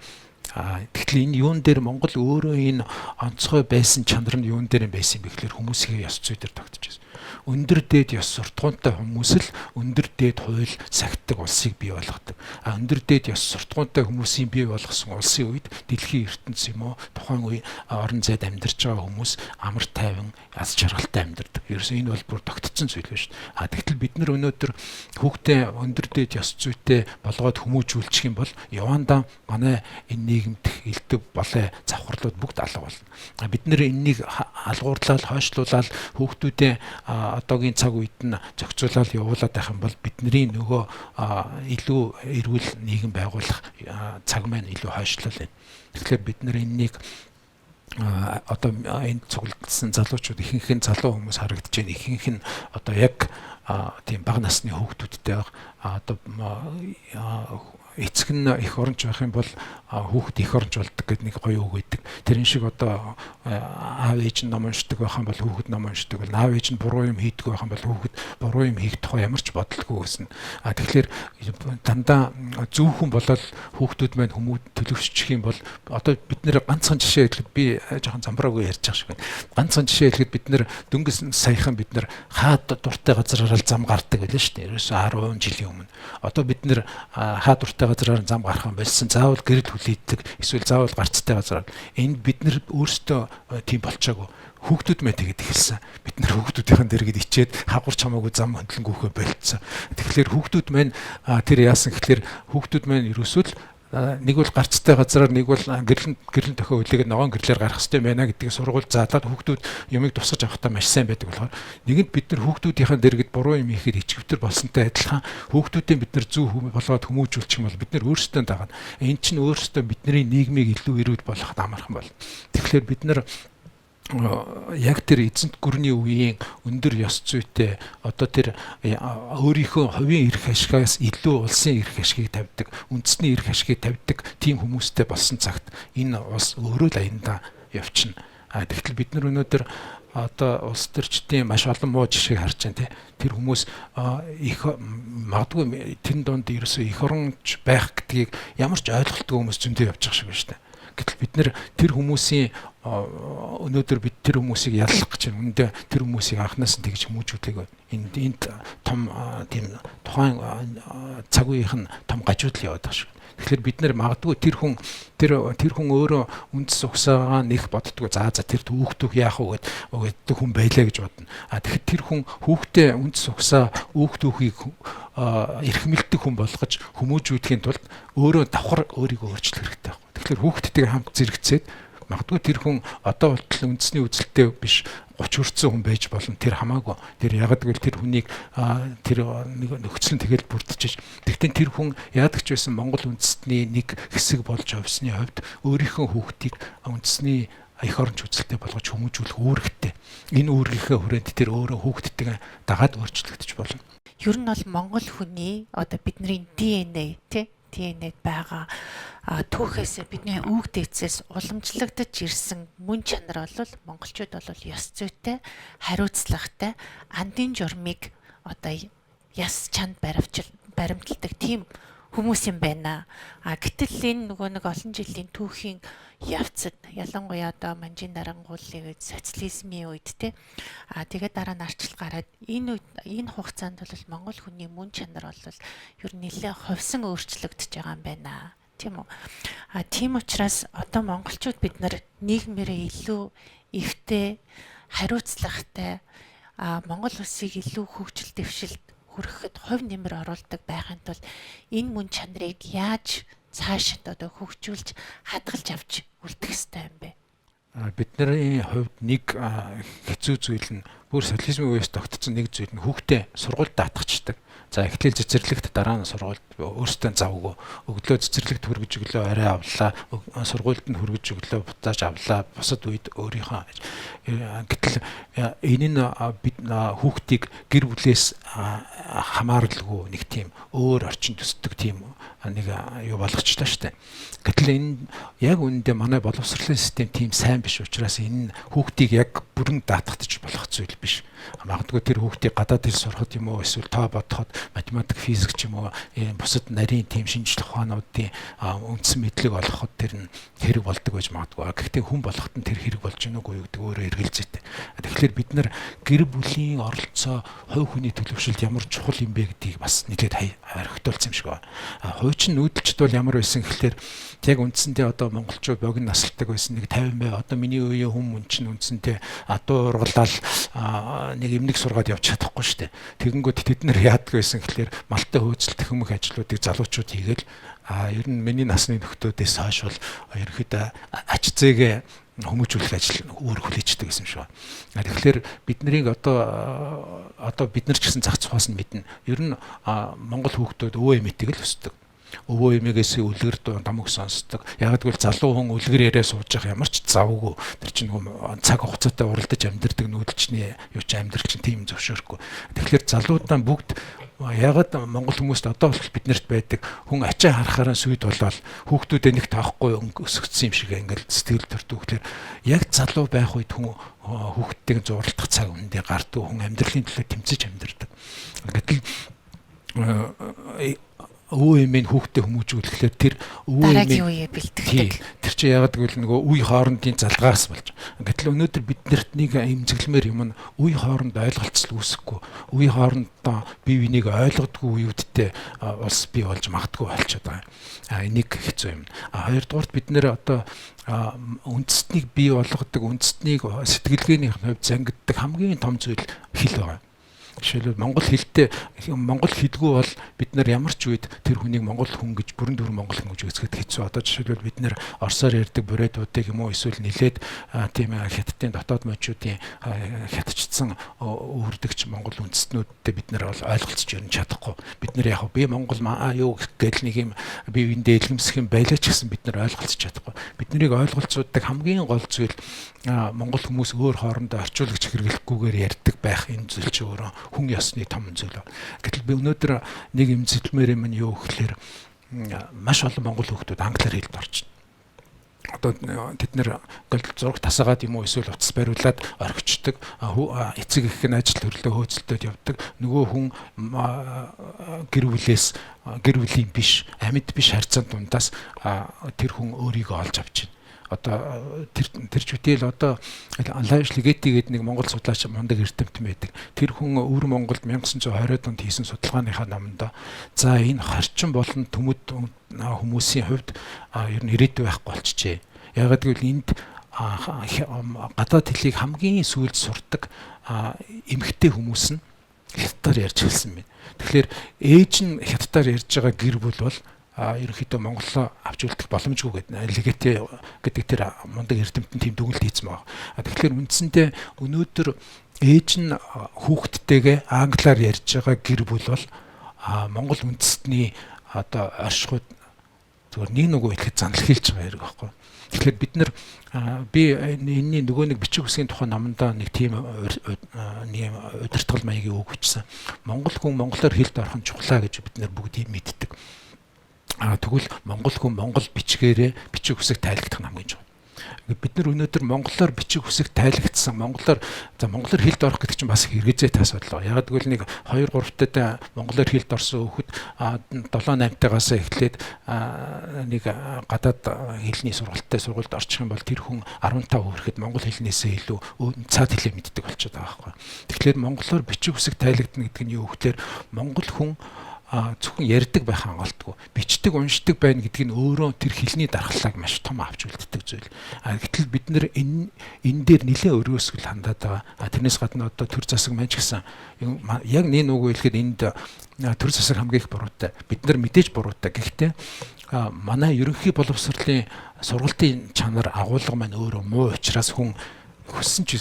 тэгэхээр энэ юун дээр Монгол өөрөө энэ онцгой байсан чанар нь юун дээр байсан бэ гэхээр хүмүүсийн ёс зүй дээр тогтож байна. Өндөр дээд ёс суртахуунтай хүмүүс л өндөр дээд хууль сахидаг улсыг бий болгодог. Өндөр дээд ёс суртахуунтай хүмүүсийн бий болгосон улсын үед дэлхийн ертөнц юм уу тухайн үе орон зайд амьдарч байгаа хүмүүс амар тайван аз жаргалтай амьдардаг. Ерөөсөө энэ бол бүр тогтцсон зүйл биш. Тэгтэл бид нар өнөөдөр хүүхдээ өндөр дээд ёс зүйтэй болгоод хүмүүжүүлчих юм бол явандаа манай энэ нийгэмд элдв болоо завхарлууд бүгд алга болно. Бид нэр энэнийг алгуурлал хойшлуулаад хүүхдүүдээ одоогийн цаг үед нь зохицуулаад явуулаад байх юм бол бидний нөгөө илүү эрүүл нийгэм байгуулах цаг маань илүү хойшлол байна. Тэгэхээр бид нэр энэнийг одоо энэ цуглдсан залуучууд ихэнх нь залуу хүмүүс харагдаж байна. Ихэнх нь одоо яг тийм бага насны хүүхдүүдтэй одоо эцэг нь их оронч байх юм бол хүүхэд их оронч болдог гэдэг нэг гоё үг байдаг. Тэрэн шиг одоо аав ээж нь ном уншдаг байх юм бол хүүхэд ном уншдаг бол, аав ээж нь буруу юм хийдэг байх юм бол хүүхэд буруу юм хийх тухай ямар ч бодолгүй гэсэн. Тэгэхээр дандаа зөв хүн болол хүүхдүүд маань төлөвшчих юм бол одоо бид нэр ганцхан жишээ хэлэхэд би жоохон замбраагүй ярьж байгаа шиг байна. Ганцхан жишээ хэлэхэд бид нэр дөнгөс саяхан бид нэр хаад дуртай газараар зам гардаг байлаа шүү дээ. Ерөөсөө 10 жилийн өмнө. Одоо бид нэр хаад дуртай газараар зам гарах юм байсан. Заавал гэрэл хүлээдэг, эсвэл заавал гарцтай газараар. Энд бид нэр өөрсдөө тийм болчоогүй. Хүүхдүүд мэ тэгээд ихэлсэн. Бид нар хүүхдүүдийн дэргэд ичээд хагварч хамаагүй зам хөндлөнгөөхөө болцсон. Тэгэхээр хүүхдүүд маань тэр яасан гэхээр хүүхдүүд маань ерөөсөө л нэг бол гарцтай газараар, нэг бол гэрэл төхөө үлээгээд ногоон гэрлээр гарах хэрэгтэй байна гэдгийг сургууль заалаад хүүхдүүд юмыг тусгаж авахтаа маш сайн байдаг болохоор нэгэнд бид нар хүүхдүүдийн дэргэд буруу юм хийхэд ичгэвтер болсонтой адилхан хүүхдүүдийн бид нар зөв болгоод хүмүүжүүлчих юм бол бид нар өөрсдөө дагаад эн чинь өөрсдөө бидний нийгмийг илүү эрүүл болгоход амархан бол. Тэгэхээр бид нар яг тэр эзэнт гүрний үеийн өндөр ёс зүйтэй одоо тэр өөрийнхөө хувийн эрх ашигаас илүү улсын эрх ашигыг тавьдаг, үндэсний эрх ашигыг тавьдаг тийм хүмүүстэй болсон цагт энэ улс өөрөө л аяндаа явчихна. Тэгтэл бид нар өнөөдөр одоо улс төрчдийн маш олон муу жишээг харж байна. Тэр хүмүүс их магадгүй тэн донд ерөөсөө их оронч байх гэдгийг ямар ч ойлголтгүй хүмүүс зөндөө явж байгаа шиг байна шүү дээ. Гэтэл бид нэр тэр хүмүүсийн өнөөдөр бид тэр хүмүүсийг яллах гэж байна. Үндэ тэр хүмүүсийг анханаас нь тэгж хүмүүжүүлээг энд том тийм тухайн цаг үеийн том гажуудал яваад байгаа шүү. Тэгэхээр бид нэр магадгүй тэр хүн өөрөө үндэс угсаагаа нэх боддгоо. За тэр хүүхдүүх яах вэ гэдэг хүн байлаа гэж бодно. Тэгэхээр тэр хүн хүүхдээ үндэс угсаа хүүхдүүхийг эрхмэлдэг хүн болгож хүмүүжүүлэхийн тулд өөрөө давхар өөрийгөө өөрчлөх хэрэгтэй. Тэгэхээр хүүхдтэйгээ хамт зэрэгцээд магадгүй тэр хүн одоо болтол үндэсний үзэлтэй биш 30 хүрсэн хүн байж болно. Тэр хамаагүй. Тэр ягаад гэвэл тэр хүнийг тэр нөхцөл нь тэгэл бүрдчихэж. Тэгтээ тэр хүн яадаг ч байсан Монгол үндэстний нэг хэсэг болж явсны хувьд өөрийнхөө хүүхдийг үндэсний их оронч үзэлтэй болгож хүмүүжүүлэх үүрэгтэй. Энэ үүргийнхээ хүрээнд тэр өөрөө хүүхдтэйгээ дагаад өөрчлөгдөж болно. Ер нь бол монгол хүний одоо бидний ДНА ДНА-д байгаа түүхээс бидний өвөг дээдсээс уламжлагдаж ирсэн мөн чанар бол монголчууд бол ёс зүйтэй, хариуцлагатай, андын журмыг одоо яс чанд баримталдаг тийм хүмүүс юм байна. Гэтэл энэ нөгөө нэг олон жилийн түүхийн явцад ялангуяа одоо манжин дарангуулын үед социализмын үед тэгээд дараа нь арчил гараад энэ хугацаанд бол монгол хүний мөн чанар бол ер нь нэлээд ховсон өөрчлөгдөж байгаа юм байна. Тийм үү? Тийм учраас одоо монголчууд бид нар нийгмээрээ илүү эвтэй, хариуцлагатай Монгол улсыг илүү хөгжил дэвшилд хүрэхэд хувь нэмэр оруулдаг байхын тулд энэ мөн чанарыг яаж цаашид одоо хөгжүүлж хадгалж авч үлдэх ёстой юм бэ? Бидний хувьд нэг хэцүү зүйл нь бүр социализмын үеэс тогтцсон нэг зүйл нь хүүхдээ сургуульд даатгачдаг. За эхлээл цэцэрлэгт дараа нь сургуульд өөртөө завгүй өглөө цэцэрлэгт хүргэж өглөө арай авлаа, сургуульд нь хүргэж өглөө бутааж авлаа, бусад үед өөрийнхөө гэтэл энэ нь бид хүүхдийг гэр бүлээс хамааралгүй нэг тийм өөр орчин төсдөг тийм нэг юу болгочлаа штэ. Гэтэл энэ яг үүндээ манай боловсролын систем тийм сайн биш учраас энэ хүүхдийг яг бүрэн даатгах болох зүйл биш. Магадгүй тэр хүүхдийг гадаад хэл сурахад юм уу эсвэл тоо бодоход математик, физик ч юм уу бусад нарийн тийм шинжлэх ухаануудын үндсэн мэдлэг олгоход тэр нь хэрэг болдог байж магадгүй. Гэхдээ хүн болоход нь тэр хэрэг болж гэнэ үгүй юу гэдэг өөрөө эргэлзээтэй. Тэгэхээр бид нар гэр бүлийн оролцоо хувь хүний төлөвшөлд ямар чухал юм бэ гэдгийг бас нэлээд хоригдуулсан юм шиг байна. Хуучин нүүдэлчд бол ямар байсан гэхээр яг үндсэндээ одоо монголчууд богино насалдаг байсан нэг 50 бай. Одоо миний үеийн хүмүүс чинь үндсэндээ адуу ургалал нэг эмнэг сургаад явж чадахгүй шүү дээ. Тэгэнгүүт тэд нар яадаг байсан гэхээр малтай хөөцөлдөх юм их ажлуудыг залуучууд хийгээл ер нь миний насны нөхдөөдөөс хойш бол ерөөхдөө ач зээгээ хүмүүжүүлэх ажил өөр хүлээждэг гэсэн шүү. Тэгэхээр бид нарыг одоо бид нар ч гэсэн зах цухаас нь мэднэ. Ер нь монгол хүүхдүүд өвөө эмээтэйг л өсдөг. өвөө эмээгээс үлгэр домог сонсдог. Яг гэвэл залуу хүн үлгэр яриа сууж явах ямар ч завгүй. Тэр чинь нөгөө цаг хугацаатай уралдаж амьдэрдэг нүүдэлчний юу ч амьдрал чинь тийм зөвшөөрөхгүй. Тэгэхээр залуудаа бүгд ягаад монгол хүмүүст одоо бол биднэрт байдаг хүн ачаа харахаараа сүйд болоод хүүхдүүдээ нэг таахгүй өсгөцсөн юм шиг ингээл сэтгэл төртөөхлөөр яг залуу байх үед хүн хүүхдтэйг зурлах цаг үндэ гардаг хүн амьдралын төлөө тэмцэж амьдэрдэг. Гэтэл өвөө эмээ хүүхдээ хүмүүжүүлэхлээр тэр өвөө дараагийн үеэ бэлтгэдэг. Тэр чинь ягаад гэвэл нөгөө үе хоорондын залгаас болж. Гэтэл өнөөдөр биднэрт нэг эмзэглэмээр юм нь үе хооронд ойлголцол үүсэхгүй. Үе хоорондоо бие биенийг ойлгодгүй үеүдтэй улс бий болж магадгүй болчиход байгаа. Энийг хэцүү юм. Хоёрдугаарт бид нэр одоо үндэстнийг бий болгодог, үндэстнийг сэтгэлгээний хувьд зангиддаг хамгийн том зүйл хэл байгаа. Жишээлбэл монгол хэлгүй бол бид нар ямар ч үед тэр хүнийг монгол хүн гэж бүрэн дүр монгол хүн гэж үзэхэд хэцүү. Одоо жишээлбэл бид нар орсоор ярьдаг бурайдуудыг юм уу эсвэл нилээд тийм хятадын дотоод мужуудын хятадчсан үрдэгч монгол үндэстнүүдтэй бид нар ойлголцож ярих чадахгүй. Бид нар яг би монгол юу гэдэл нэг юм бие биендээ илгэмсэх юм байлаа ч гэсэн бид нар ойлголцож чадахгүй. Бид нарыг ойлголцуулдаг хамгийн гол зүйл монгол хүмүүс өөр хоорондоо орчуулагч хэрэглэхгүйгээр ярьдаг байх энэ зүйл ч өөрөө хүн ёсны том зүйл. Гэтэл би өнөөдөр нэг эмзэглэмээр юм нь юу гэхээр маш олон монгол хүүхдүүд англиар хэлд орж байна. Одоо тэд нэр зураг тасаагаад юм уу эсвэл утас бариулаад орхичдаг. Эцэг их нь ажил төрлөө хөөцөлтөд явдаг. Нөгөө хүн гэр бүлийн биш, амьд биш харьцаанд дундаас тэр хүн өөрийгөө олж авч байна. Одоо тэр чүтэл одоо Лайш Легети гэдэг нэг монгол судлаач мундаг эрдэмтэн байдаг. Тэр хүн өвөр Монголд 1920-ад онд хийсэн судалгааныхаа номонд за энэ харчин болон төмөд хүмүүсийн хувьд ер нь ирээдүй байхгүй болчихжээ. Ягаад гэвэл энд гадаад хэлийг хамгийн сүүлд сурдаг эмэгтэй хүмүүс нь хятадаар ярьж хэлсэн байна. Тэгэхээр ээж нь хятадаар ярьж байгаа гэр бүл бол ерөнхийдөө Монголоо авч үлдэх боломжгүй гэдэг Легети гэдэг тэр мундаг эрдэмтэн тийм дүгнэлт хийсэн байна. Тэгэхээр үндсэндээ өнөөдөр ээж нь хүүхдтэйгээ англиар ярьж байгаа гэр бүл бол монгол үндэстний одоо оршихуйд зүгээр нэг хэлэхэд занал хийлж байгаа хэрэг байхгүй. Тэгэхээр бид нар би энэний нөгөө нэг бичиг үсгийн тухай номондоо нэг тийм удирдгал маягийн үг бичсэн. Монгол хүн монголоор хэлд орох нь чухлаа гэж бид нар бүгд мэддэг. Тэгвэл монгол хүн монгол бичгээрээ бичиг үсэг тайлбарлах нь хамгийн чухал. Бид нар өнөөдөр монголоор бичиг үсэг тайлбарлагдсан монголоор хэлд орох гэдэг чинь бас хэрэгжээ тас бодлоо. Яг гэвэл нэг 2-3 тад монголоор хэлд орсон хүүхэд 7-8 тагаас эхлээд нэг гадаад хэлний сургуульд орчих юм бол тэр хүн 15 хүрэхэд монгол хэлнээсээ илүү цаад хэлээ мэддэг болчиход байгаа байхгүй. Тэгэхээр монголоор бичиг үсэг тайлбарлагдана гэдэг нь юу гэхээр монгол хүн зөвхөн ярьдаг байх хангалтгүй бичдэг уншдаг байна гэдэг нь өөрөө тэр хэлний дархлааг маш том авч үлддэг зүйл. Гэтэл бид нэр энэ дээр нэлээд өрөөсгөл хандаад байгаа. Тэрнээс гадна одоо төр засаг маань ч гэсэн яг нэг үг хэлэхэд энд төр засаг хамгийн их буруутай. Бид нар мэдээж буруутай. Гэхдээ манай ерөнхий боловсролын сургалтын чанар агуулга маань өөрөө муу учраас хүн хүссэн ч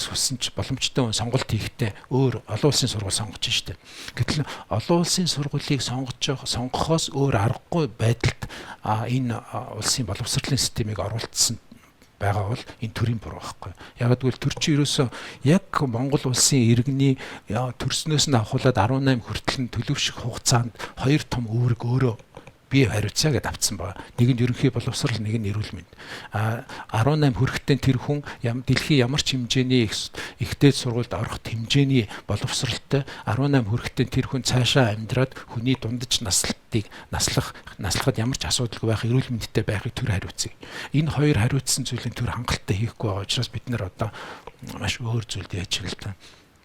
боломжтой сонголт хийхдээ өөр олон улсын сургууль сонгож штеп. Гэтэл олон улсын сургуулийг сонгохоос өөр аргагүй байдалд энэ улсын боловсролын системийг оруулсан байгаа бол энэ төрийн буруу байхгүй. Яг гэвэл төр чи ерөөсөө яг Монгол улсын иргэний төрснөөс нь авахуулаад 18 хүртэл нь төлөвшөх хугацаанд хоёр том үүрэг өөрөө бие хариуцаа гэдээ авцсан байгаа. Нэг нь ерөнхий боловсрол, нэг нь эрүүл мэнд. 18 хүрэхтэн тэр хүн дэлхийн ямар ч хэмжээний ихтэй сургуульд орох хэмжээний боловсролтой 18 хүрэхтэн тэр хүн цаашаа амьдраад хүний дундаж наслахад ямар ч асуудалгүй байх, эрүүл мэндтэй байхыг төр хариуцъя. Энэ хоёр хариуцсан зүйлийн төр хангалттай хийхгүй байгаа учраас бид нэр одоо маш өөр зүйлд яаж хэлдэг.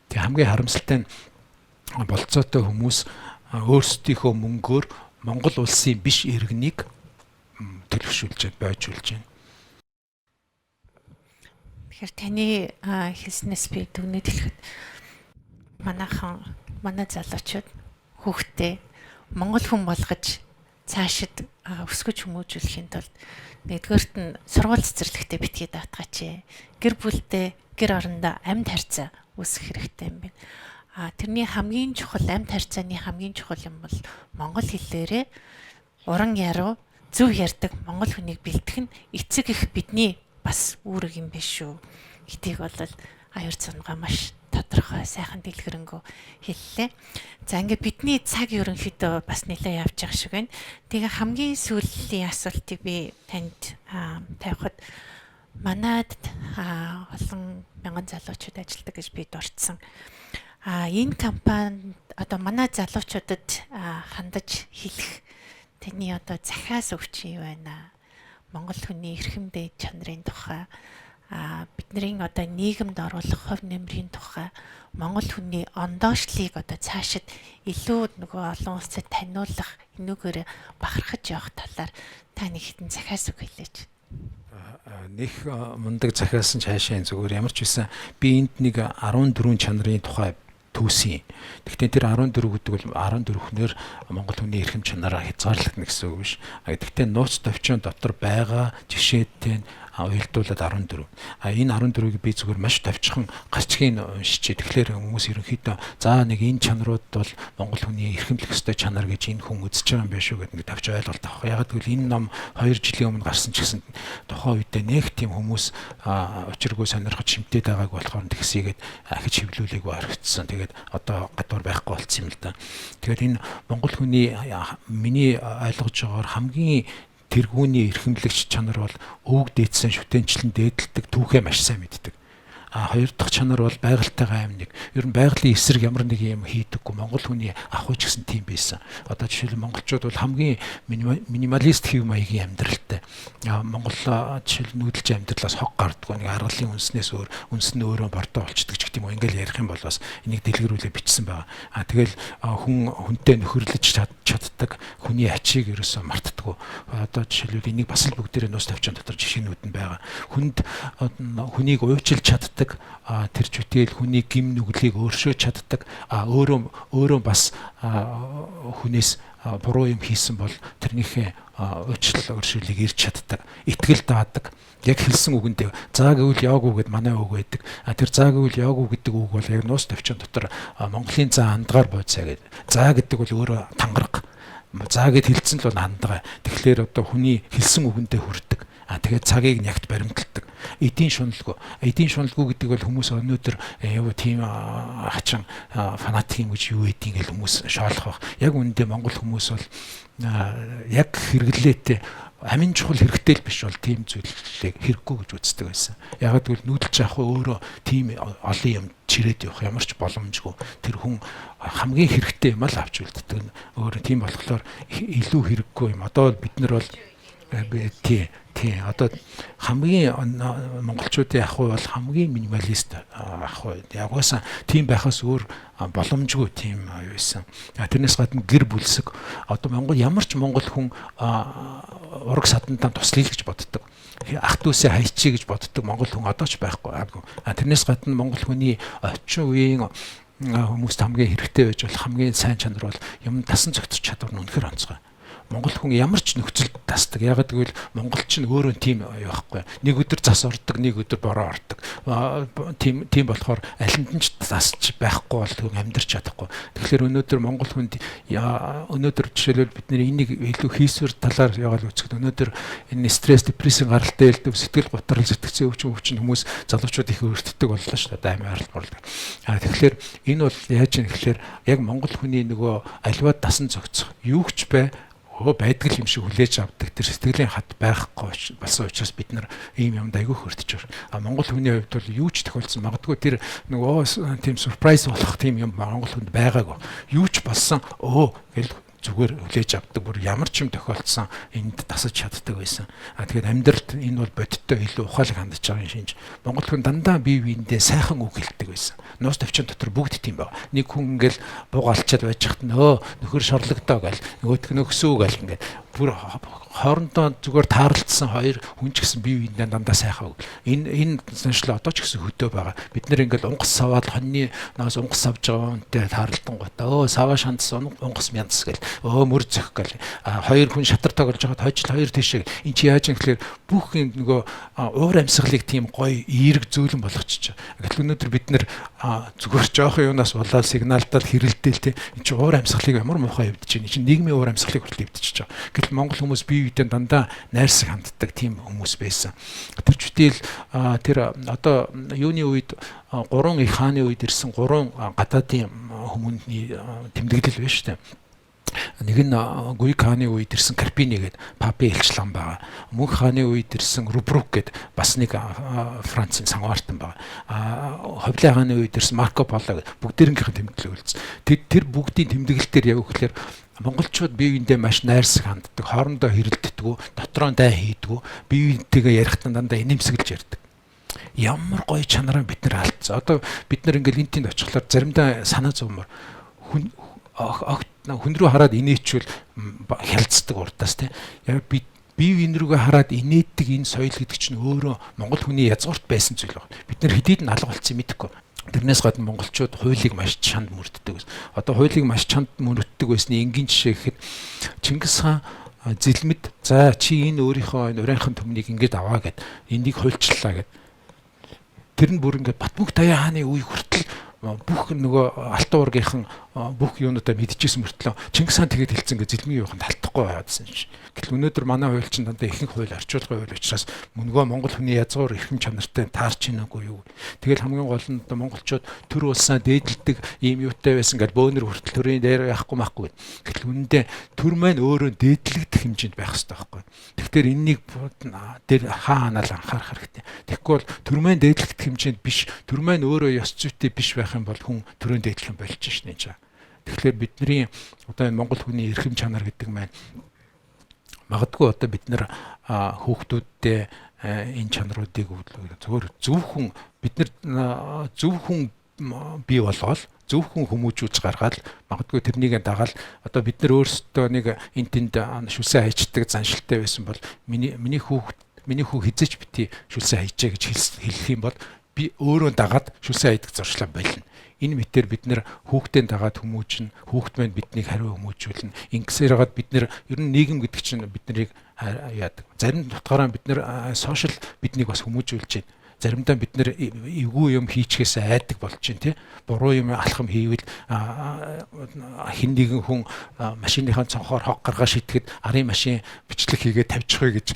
Тэг хамгийн харамсалтай нь болцоотой хүмүүс өөрсдийнхөө мөнгөөр Монгол улсын биш иргэнийг төлөвшүүлж байжуулж байна. Тэгэхээр таны хэлснээс би дүгнэж хэлэхэд манай залуучууд хүүхдээ монгол хүн болгож цаашид өсгөж хүмүүжүүлэхийн тулд нэгдүгээрт нь сургууль цэцэрлэгтээ битгий даатгаач. Гэр бүлтэй гэр орондоо амьд харьцаа үүсгэх хэрэгтэй юм байна. Тэрний хамгийн чухал амьд харьцааны хамгийн чухал юм бол монгол хэллээрээ уран яруу, зөв ярьдаг монгол хүнийг бэлтгэх нь эцэг их бидний бас үүрэг юм биш шүү. Гэдгийг бол аюур цангаа маш тодорхой сайхан дэлгэрэнгүй хэллээ. За ингээд бидний цаг ерөнхийдөө бас нэлээд явж байгаа шиг байна. Тэгээ хамгийн сүүлийн асуултыг би танд тавихад манайд олон мянган залуучууд ажилладаг гэж би дурдсан. Энэ компанид одоо манай залуучуудад хандаж хэлэх таны одоо захиас өгч юу байна? Монгол хүний эрхэм дээд чанарын тухай бидний одоо нийгэмд оруулах хувь нэмрийн тухай монгол хүний ондоошлыг одоо цаашид илүү нөгөө олон улсад таниулах энүүгээр бахархаж явах талаар та нэг хэдэн захиас үг хэлээч. Нэг мундаг захиас нь цаашаа зүгээр ямар ч байсан би энд нэг 14 чанарын тухай түүсэн. Гэхдээ тэр 14 гэдэг бол 14 хүнээр монгол хүний эрхэм чанараа хязгаарлагдана гэсэн үг биш. Гэхдээ нууц товчон дотор байгаа жишээтэй уялдуулаад 14. Энэ 14-ийг би зүгээр маш товчхон гарчгийн уншиж. Тэгэхээр хүмүүс ерөнхийдөө за нэг энэ чанарууд бол монгол хүний эрхэмлэх ёстой чанар гэж энэ хүн үзэж байгаа юм биш үү гэдэг нэг товч ойлголт авах. Яг гэвэл энэ ном 2 жилийн өмнө гарсан ч гэсэн тухайн үедээ нэг тийм хүмүүс учиргүй сонирхож шимтээд байгааг болохоор тэгсийгээд ахиж хөвлүүлээгүй орхицсан. Тэгээд одоо гадуур байхгүй болцсон юм л да. Тэгэхээр энэ монгол хүний миний ойлгож байгаагаар хамгийн тэргүүний эрхэмлэгч чанар бол өвөг дээдсэн шүтэнчлэн дээдэлдэг түүхээ маш сайн мэддэг. Хоёр дахь чанар бол байгальтайгаа амьнэг. Ер нь байгалийн эсрэг ямар нэг юм хийдэггүй. Монгол хүний ах ウ ч гэсэн тийм байсан. Одоо жишээл монголчууд бол хамгийн минималист хэв маягийн амьдралтай. Монгол жишээл нүүдэлж амьдралаас хог гардггүй. Нэг аргалын үнснээс өөр үнс нь өөрөө бордоо болчдөг ч гэдэм үү. Ингээл ярих юм бол бас энийг дэлгэрүүлээ бичсэн байгаа. Тэгэл хүн хүнтэй нөхөрлөж чаддаг. Хүний ачийг ерөөсөө мартдаггүй. Одоо жишээлбэл энийг бас л бүгдээрээ нус тавьчаан дотор жишээнүүд нь байгаа. Хүнийг уйчилж чаддаг тэр чүтэл хүний гим нүглийг өөршөөж чаддаг өөрөө бас хүнээс буруу юм хийсэн бол тэрнийхээ уучлал өршөөлийг ирж чаддаг, итгэл даадаг. Яг хэлсэн үгэндээ заа гэвэл яагүй гэд манай үг байдаг. Тэр заа гэвэл яагүй гэдэг үг бол яг нуус төвчөн дотор Монголын заа андгаар бууцаа гэдэг. Заа гэдэг бол өөрөө тангараг. Заа гэд хэлсэн л бол хандгаа. Тэгэхээр одоо хүний хэлсэн үгэндээ хүрдэг. Тэгээд цагийг нягт баримталдаг. Эдийн шуналгүй гэдэг бол хүмүүс өнөөдөр яв тийм хачин фанатик юм гэж юу гэдгийг л хүмүүс шоолох баг. Яг үүндээ монгол хүмүүс бол яг хэрэглээтэй амин чухал хэрэгтэй л биш бол тийм зүйлийг хэрэггүй гэж үздэг байсан. Яг гэвэл нүүдэлж авах өөрөө тийм олон юм чирээд явах ямар ч боломжгүй. Тэр хүн хамгийн хэрэгтэй юм л авч үлддэг. Өөрөө тийм болохоор илүү хэрэггүй юм. Одоо бид нар бол тий одоо хамгийн монголчуудын ах ウ бол хамгийн минималист ах ウ яг уусаа тийм байхаас өөр боломжгүй тийм байсан. Тэрнээс гадна гэр бүлсэг одоо ямар ч монгол хүн ураг садантаа туслая гэж боддог. Ах トゥ усээ хайчий гэж боддог монгол хүн одоо ч байхгүй. Тэрнээс гадна монгол хүний орчин үеийн хүмүүст хамгийн хэрэгтэй байж болох хамгийн сайн чанар бол юм тасан цогцох чадвар нь үнэхээр онцгой. Монгол хүн ямар ч нөхцөлд тасдаг. Ягаад гэвэл монголч нь өөрөө тийм байхгүй. Нэг өдөр зас ордог, нэг өдөр бороо ордог. Тийм болохоор алинд нь ч тасч байхгүй бол хүн амьдрч чадахгүй. Тэгэхээр өнөөдөр монгол хүнд өнөөдөр жишээлбэл бидний энийг илүү хийсвэр талаар яагаад үзэхэд өнөөдөр энэ стресс, депрессийн гаралтай элдв сэтгэл готрол сэтгцэн өвчин хүмүүс залуучууд их өртдөг боллоо шүү дээ. Аймаг арал борлоо. Тэгэхээр энэ бол яаж юм гэхээр яг монгол хүний нөгөө аливаа дасан зохицох юу ч бай байдаг юм шиг хүлээж авдаг тэр сэтгэлийн хат байхгүй болсон учраас бид нар ийм юмд айгүй хөртөж байна. Монгол хүний хувьд бол юу ч тохиолдсон магадгүй тэр нөгөө тийм surprise болох тийм юм монгол хүнд байгаагүй. Юу ч болсон гэл зүгээр хүлээж авдаг бүр ямар ч юм тохиолдсон энд тасаж чаддаг байсан. Тэгэхээр амьдралд энэ бол бодиттой илүү ухаалаг хандж байгаа юм шинж. Монгол хүн дандаа бие биендээ сайхан үг хэлдэг байсан. Нуус төвчөн дотор бүгд тийм байна. Нэг хүн ингээл бууга алчаад байж хат нөхөр шорлогдоо гэл нөгөөх нь өгсөө гэл ингээд бүр хоорондоо зүгээр таарлцсан хоёр хүн ч гэсэн бие биендээ дандаа сайхан үг. Энэ саншлаа одоо ч гэсэн хөдөө байгаа. Бид нэр ингээл унгас саваад хоньны наas унгас авж байгаа хүнтэй таарлтан гот. Саваа шандс унгас мянц гэл. Мөр зөх гэл. Хоёр хүн шатар тоглож байгаад хожил хоёр тийшээ. Энд чи яаж юм гэхээр бүх юм нөгөө уур амьсгалыг тийм гоё эерэг зөөлөн болгочих. Гэтэл өнөөдөр бид нэр зүгээр жоохон юунаас болоод сигналдаад хэрэлдээл те. Энд чи уур амьсгалыг ямар муухай явдаж байна. Энд чи нийгмийн уур амьсгалыг хүртэл явдчихж байгаа. Монгол хүмүүс бие биедээ дандаа найрсаг ханддаг тийм хүмүүс байсан. Тэр чүтэл тэр одоо юуны үед 3 их хааны үед ирсэн 3 гадаадын хүмүүний тэмдэглэл байна шүү дээ. Нэг нь Гуйк хааны үед ирсэн Карпини гэдэг папи элчлэн байгаа. Мөнх хааны үед ирсэн Рубрук гэдэг бас нэг Францын сангаартан байгаа. Ховлын хааны үед ирсэн Марко Поло гэдэг бүгдээрнийхэн тэмдэглэл үйлдсэн. Тэр бүгдийн тэмдэглэлээр яг үхлээр монголчууд бие биендээ маш найрсаг ханддаг, хоорондоо хэрэлддэг, дотроо дай хийдэг, бие биентэйгээ ярихдаа дандаа инээмсэглэж ярьдаг. Ямар гоё чанараа бид нар алдсан. Одоо бид нар ингээл энтэнд очихлоор заримдаа санаа зовмор хүн рүү хараад инээчвэл хялцдаг урдаас тийм. Яг бие биен рүүгээ хараад инээдэг энэ соёл гэдэг чинь өөрөө монгол хүний язгуурт байсан зүйл байна. Бид нар хэдийд нь алга болцсон мэдэхгүй. Тэрнээс гадна монголчууд хуулийг маш чанд мөрддөг. Одоо хуулийг маш чанд мөрддөг байсны энгийн жишээ гэхэд Чингис хаан зэлмэд за чи энэ өөрийнхөө урайхан төмнийг ингэж аваа гэд энийг хуульчлаа гэд. Тэр нь бүр ингээд Батмөнх Даян хааны үе хүртэл бүх нөгөө алтан уургийнхан бүх юунуудаа мэдчихсэн мөртлөө Чингис хаан тэгээд хэлсэн гэ зэлмийн юуханд алдахгүй байгаадсэн чинь. Гэтэл өнөөдөр манай хууль чинь дандаа ихэнх хууль орчуулгын хууль учраас мөнгөө монгол хүний язгуур эрхэм чанартай таарч ийнэгүй юу. Тэгэл хамгийн гол нь монголчууд төр улсаа дээдэлдэг ийм юутай байсан гэж бөөнөр хүртэл төрийн дээр яахгүй махгүй. Гэтэл үнэндээ төр маань өөрөө дээдлэгдэх хэмжээнд байх хэрэгтэй байхгүй. Тэгэхээр энэнийг дээр хаанаа л анхаарах хэрэгтэй. Тэгэхгүй бол төр маань дээдлэгдэх хэмжээнд биш, төр маань өөрөө ёс зүйтэй биш байх юм бол хүн төрийн дээдлэх юм болж шнэ чаа. Тэгэхээр бидний одоо энэ монгол хүний эрхэм чанар гэдэг маань магадгүй одоо бид нар хүүхдүүдтэй энэ чанаруудыг зөвхөн зөвхөн бид нар зөвхөн бий болгоод зөвхөн хүмүүжүүлж гаргаад магадгүй тэрнийг дагаал одоо бид нар өөрсдөө нэг энтэнд шүлсэн хайчдаг заншилтай байсан бол миний хүү хизээч бити шүлсэн хайчаа гэж хэлэх юм бол би өөрөө дагаад шүлсэн хайдаг зуршлаа болно. Энэ мэтэр бид нэр хүүхдийн дагаад хүмүүжин, хүүхд маань биднийг хариу хүмүүжүүлнэ. Ингэсээр хагаад бид нэр ер нь нийгэм гэдэг чинь бид нарыг яадаг. Зарим утгаараа бид нэр сошиал биднийг бас хүмүүжүүлж байна. Заримдаа бид нэр эвгүй юм хийчихээс айдаг болж байна тий. Буруу юм алхам хийвэл хин нэгэн хүн машиныхаа цонхоор хог гаргаа шитгэхэд арын машин бичлэг хийгээд тавьчихъя гэж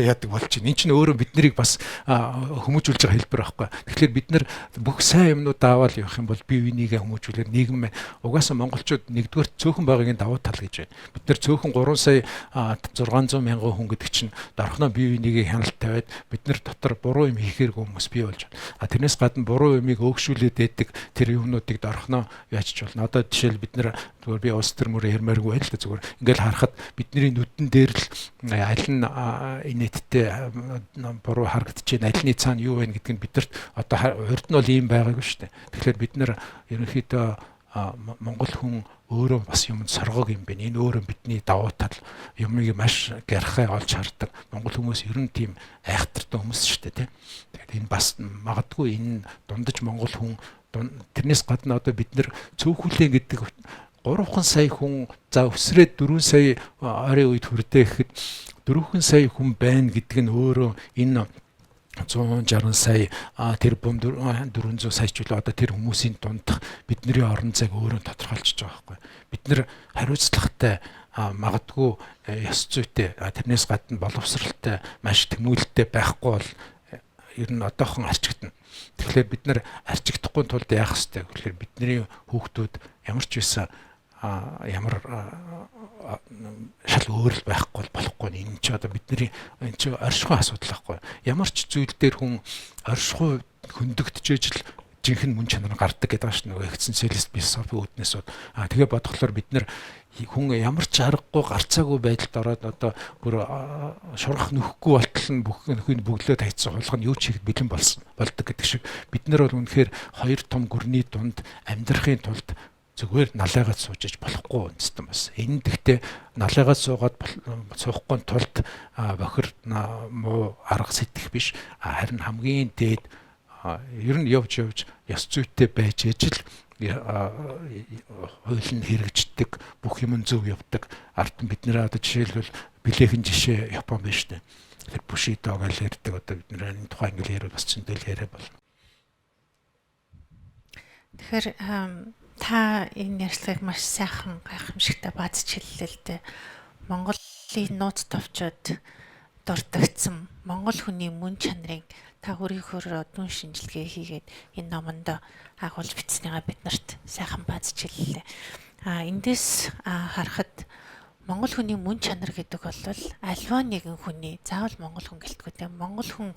яадаг болж байна. Энэ чинь өөрөө бид нарыг бас хүмүүжүүлж байгаа хэлбэр байхгүй. Тэгэхээр бид нар бүх сайн юмнууд даавал явах юм бол бие бинийгээ хүмүүжүүлээд нийгэм угаасаа монголчууд нэгдүгээр цөөхөн байгаагийн давуу тал гэж байна. Бид нар цөөхөн 3 сая 600 мянган хүн гэдэг чинь дархнаа бие бинийгээ хяналт тавиад бид нар дотор буруу юм хийхээргүй хүмүүс бий болж байна. Тэрнээс гадна буруу юмыг өөгшүүлээд байдаг тэр юмнуудыг дорхноо яачч болно. Одоо жишээл бид нэр зүгээр би улс төрмөр ярмааргүй байл л да зүгээр ингээл харахад бидний нүдэн дээр л аль нь инээдтэй буруу харагдчихээн аль нь цаана юу вэ гэдг нь бидэрт одоо урд нь бол ийм байгаагүй шүү дээ. Тэгэхээр бид нэр ерөнхийдөө монгол хүн өөрөө бас юмд соргог юм байна. Энэ өөрөө бидний давуу тал юмыг маш гярхай олж хардаг. Монгол хүмүүс ер нь тийм айхтартай хүмүүс шүү дээ, тийм. Тэгэхээр энэ бас магадгүй энэ дундаж монгол хүн тэрнээс гадна одоо бид нэр цөөхүлээ гэдэг 3 сая хүн за өсрээд 4 сая ойрын үед хүрдээ гэхэд 4 сая хүн байна гэдэг нь өөрөө энэ 160 сая тэрбум 400 сая ч үлээ одоо тэр хүмүүсийн дундах бидний орон зайг өөрөө тодорхойлчихж байгаа байхгүй. Бид нэр хариуцлагатай магадгүй ёс зүйтэй тэрнээс гадна боловсралтай маш тэмүүлэлтэй байхгүй бол ер нь одоохон арчигдана. Тэгэхээр бид нэр арчигдахгүй тулд яах ёстой гэхээр бидний хүүхдүүд ямар ч байсан ямар шал өөр л байхгүй болохгүй. Энэ ч одоо бидний энэ ч оршихуй асуудал байхгүй. Ямар ч зүйл дээр хүн оршихуй хөндөгдөж л жинхэнэ мөн чанар гардаг гэдэг ааш нөгөө ихсэн селест философи үүднээс бод. Тэгээ бодглохлоор бид нэр хүн ямар ч аргагүй гарцаагүй байдалд ороод одоо бүр шурах нөхгүй болтол нь бүх нөхөнд бөглөө тайцсан хулгай нь юу ч хийхэд бэлэн болдог гэдэг шиг бид нар бол үнэхээр хоёр том гүрний дунд амьдрахын тулд зүгээр налайгаад суужиж болохгүй үндэстэн бас. Энэ дэхтээ налайгаад суухгүй тулд бохир муу арга сэтгэх биш. Харин хамгийн дээд ер нь явж ёс зүйтэй байж ижил хууль нь хэрэгждэг, бүх юм зөв явдаг. Ард нь бид нэр одоо жишээлбэл билээхэн жишээ Япон байна шүү дээ. Тэр Бушидо гэж ярьдаг одоо бид нэр энэ тухайн ингээл яриа бас ч зөндөл яриа болно. Тэгэхээр та энэ ярьцлагыг маш сайхан гайхамшигтай баазч хэллээ л дээ. Монгол нууц товчод дурдгдсан монгол хүний мөн чанарыг та өөрийнхөө дүн шинжилгээ хийгээд энэ номонд агуулж бичснийгаа бид нарт сайхан баазч хэллээ. Эндээс харахад монгол хүний мөн чанар гэдэг бол альва нэгэн хүний заавал монгол хүн гэлтгүй те монгол хүн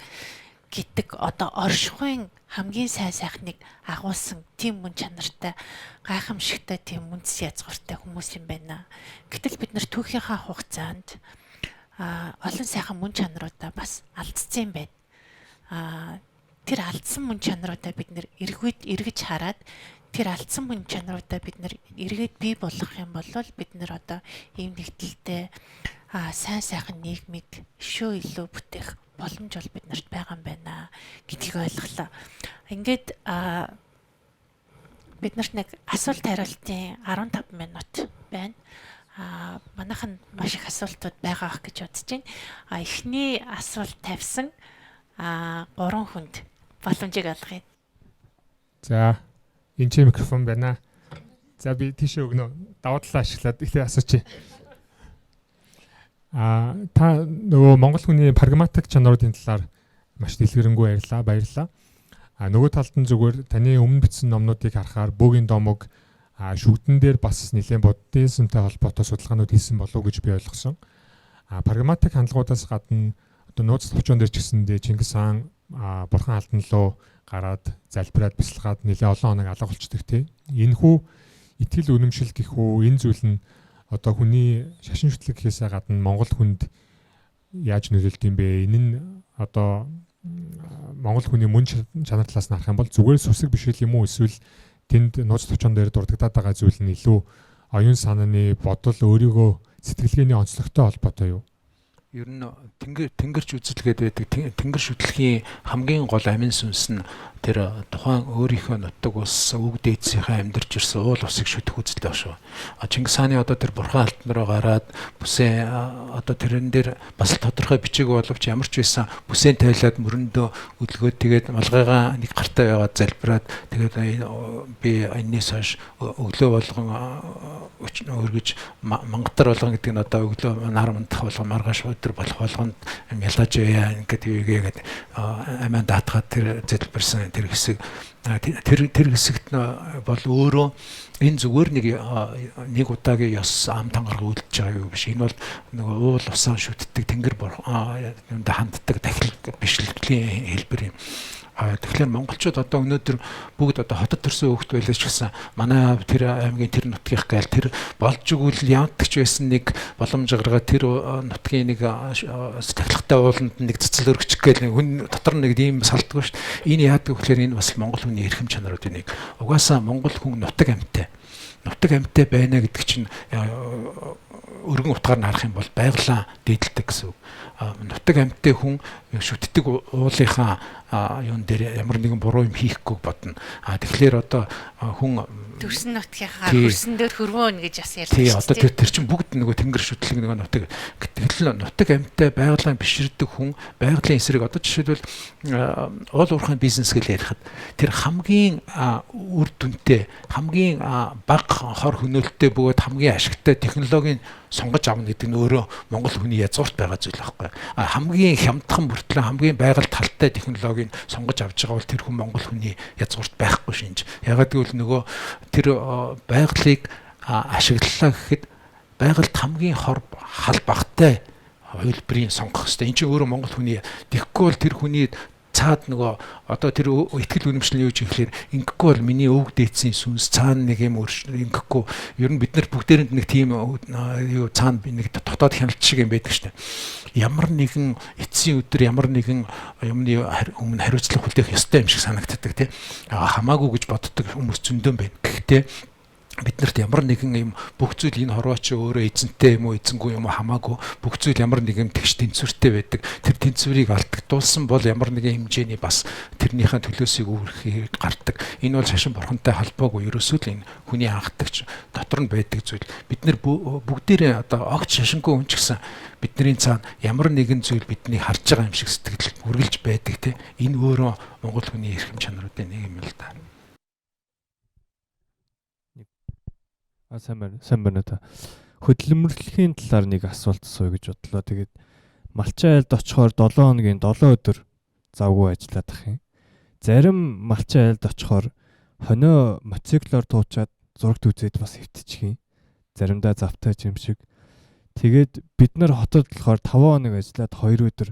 гэдэг одоо оршихуйн хамгийн сайн сайхныг агуулсан тийм мөн чанартай гайхамшигтай тийм үндэс язгууртай хүмүүс юм байна. Гэтэл бид нар түүхийнхаа хугацаанд олон сайхан мөн чанаруудаа бас алдсан юм байна. Тэр алдсан мөн чанаруудаа бид нэр эргэж хараад тэр алдсан мөн чанаруудаа бид нэр эргээд бий болгох юм бол бид нэр одоо ийм нэгдэлтэй сайн сайхан нийгмийг шүү илүү бүтээх боломж бол бид нарт байгаа юм байна гэдгийг ойлголоо. Ингээд бид нарт нэг асуулт хариултын 15 минут байна. Манайхан маш их асуултууд байгаа гэж бодож байна. Эхний асуулт тавьсан 3 хүнд боломжийг олгоё. За, энэ ч микрофон байна. За би тийшээ өгнө. Даваа талаа ашиглаад ихлэ асуучих. Та нөгөө монгол хүний прагматик чанаруудын талаар маш дэлгэрэнгүй ярьлаа, баярлалаа. Нөгөө талд нь зүгээр таны өмнө бичсэн номнуудыг харахаар бөөгийн домог шүгдэн дээр бас нэлээд буддизмтай холбоотой судалгаанууд хийсэн болов уу гэж би ойлгосон. Прагматик хандлагуудаас гадна одоо нууц товчон дээр ч гэсэндээ Чингис хаан бурхан алдан руу гараад залбираад бясалгаад нэлээд олон хоног алга болчдөг тий. Энэхүү итгэл үнэмшил гэх үү энэ зүйл нь одоо хүний шашин шүтлэг гэхээсээ гадна монгол хүнд яаж нөлөөлд юм бэ? Энэ нь одоо монгол хүний мөн чанар талаас нь харах юм бол зүгээр сүсэг биш юм уу? Эсвэл тэнд нууц товчон дээр дурддагдаад байгаа зүйл нь илүү оюун санааны бодол өөрийгөө сэтгэлгээний онцлогтой холбоотой юу? Ер нь тэнгэрч үзэлгээд байдаг тэнгэр шүтлэгийн хамгийн гол амин сүнс нь тэр тухайн өөрийнхөө нутаг ус үг дээдсийнхээ амьдарч ирсэн уул усыг шүтэх үзэл байх шүү. Чингис хааны одоо тэр бурхан алтан руу гараад бүсээ одоо тэрэн дээр бас тодорхой бичиг боловч ямар ч байсан бүсээ тайлаад мөрөндөө өдлгөөд тэгээд малгайгаа нэг гартаа яваад залбираад тэгээд би энэс хойш өглөө болгон өргөж мангатар болгон гэдэг нь одоо өглөө нар мандах болгон маргааш өдөр болох болгонд ялгаж яа ингээд ийгээд амиа даатгаад тэр залбирсан тэр хэсэг тэр хэсэгт бол өөрөө энэ зүгээр нэг удаагийн ёс ам тангараг үлдэж байгаа юу биш. Энэ бол нөгөө уул усаа шүтдэг тэнгэр ханддаг тахил бишлэглийн хэлбэр юм. Тэгэхээр монголчууд одоо өнөөдөр бүгд одоо хотод төрсэн хүүхэд байлаа ч гэсэн манай тэр аймгийн тэр нутгийнх гээл тэр болж игэл явдагч байсан нэг боломж гаргаад тэр нутгийн нэг тахилгатай ууланд нэг цэцэл өргөчих гээл хүн дотор нэг ийм салдгүй шүү дээ. Энэ яадаг гэхээр энэ бас монгол хүний эрхэм чанаруудын нэг. Угаасаа монгол хүн нутаг амьтаа байна гэдэг чинь өргөн утгаар нь харах юм бол байгалаа дээдэлдэг гэсэн үг. Нутаг амьттай хүн шүтдэг уулынхаа юун дээр ямар нэгэн буруу юм хийхгүй бодно. Тэгэхээр одоо хүн төрсөн нутгийнхаа хөрсөн дээр хөрвөн гэж бас ярьдаг. Тий, одоо тэр чинь бүгд нөгөө тэнгэр шүтлэг нөгөө нутаг гэтэл нутаг амьтаа байгалийн биширдэг хүн байгалийн эсрэг одоо жишээлбэл уул уурхайн бизнес гэж ярихад тэр хамгийн үр дүнтэй хамгийн бага хор хөнөөлттэй бөгөөд хамгийн ашигтай технологийн сонгож авна гэдэг нь өөрөө монгол хүний язгуурт байгаа зүйл байхгүй. Хамгийн хямдхан бүртлэн хамгийн байгаль талтай технологийн сонгож авч байгаа бол тэр хүн монгол хүний язгуурт байхгүй шинж. Ягаад гэвэл нөгөө тэр байгалыг ашиглалаа гэхэд байгальд хамгийн хор хал багтай хувилбарыг сонгох хэрэгтэй. Энд чинь өөрөө монгол хүний тэгэхгүй бол тэр хүний цаад нөгөө одоо тэр ихтгэл үнэмшил юу ч ихлээр ингэхгүй бол миний өвөг дээдсийн сүнс цаана нэг юм ингэхгүй ер нь бид нар бүгдээрэнд нэг тийм юу цаана нэг дотоод хяналт шиг юм байдаг штэ. Ямар нэгэн эцсийн өдөр ямар нэгэн юмны өмнө хариуцлага хүлээх ёстой юм шиг санагддаг тий. Хамаагүй гэж боддог хүмүүс зөндөн байна. Гэхдээ биднэрт ямар нэгэн юм бүх зүйл энэ хорвоо чи өөрөө эзэнтэй юм уу эзэнгүй юм уу хамаагүй бүх зүйл ямар нэгэн тэгш тэнцвэртэй байдаг. Тэр тэнцвэрийг алдагдуулсан бол ямар нэгэн хэмжээний бас тэрнийхээ төлөөсийг үүрхийг гардаг. Энэ бол шашин бурхантай холбоогүй ерөөсөө л энэ хүний анхдагч дотор нь байдаг зүйл. Бид нар бүгдээрээ одоо огт шашингүй хүн ч гэсэн бидний цаана ямар нэгэн зүйл биднийг харж байгаа юм шиг сэтгэл үргэлж байдаг те. Энэ өөрөө монгол хүний эрхэм чанаруудын нэг юм л да. Сайн байна та. хөдөлмөрлөхийн талаар нэг асуулт асууя гэж бодлоо. Тэгээд малчин айлд очихоор 7 хоногийн 7 өдөр завгүй ажиллаад ах юм. Зарим малчин айлд очихоор хонио мотоциклоор туучаад зурагт үзээд бас хэвтчих юм. Заримдаа завтай юм шиг. Тэгээд бид нар хотод болохоор 5 хоног ажиллаад 2 өдөр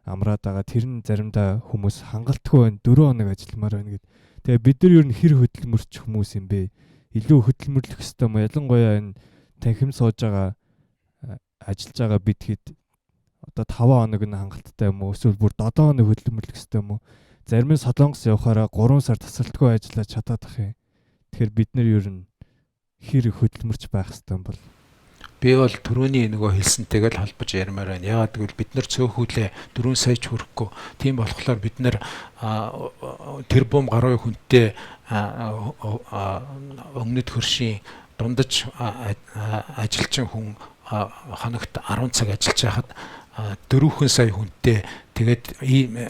амраад байгаа. Тэр нь заримдаа хүмүүс хангалтгүй байна. 4 хоног ажилламаар байна гэд. Тэгээ бид нар ер нь хэр хөдөлмөрч хүмүүс юм бэ? Илүү хөдөлмөрлөх ёстой юм. Ялангуяа энэ танхим сууж байгаа ажиллаж байгаа бид хэд одоо 5 хоног нь хангалттай юм уу? Эсвэл бүр 7 хоног хөдөлмөрлөх ёстой юм уу? Зарим нь Солонгос явахаараа 3 сар тасралтгүй ажиллаж чадаад ах юм. Тэгэхээр бид нар ер нь хэр хөдөлмөрч байх ёстой юм бол би бол түрүүний нөгөө хэлсэнтэйгээ л холбож ярмаар байна. Яагаад гэвэл бид нар цөөхүүлээ 4 сая ч хүрэхгүй. Тийм болохоор бид нар тэрбум гаруй хүнтэй өмнөд хөршийн дундаж ажилчин хүн хоногт 10 цаг ажиллаж байхад 4 сая хүнтэй тэгээд ийм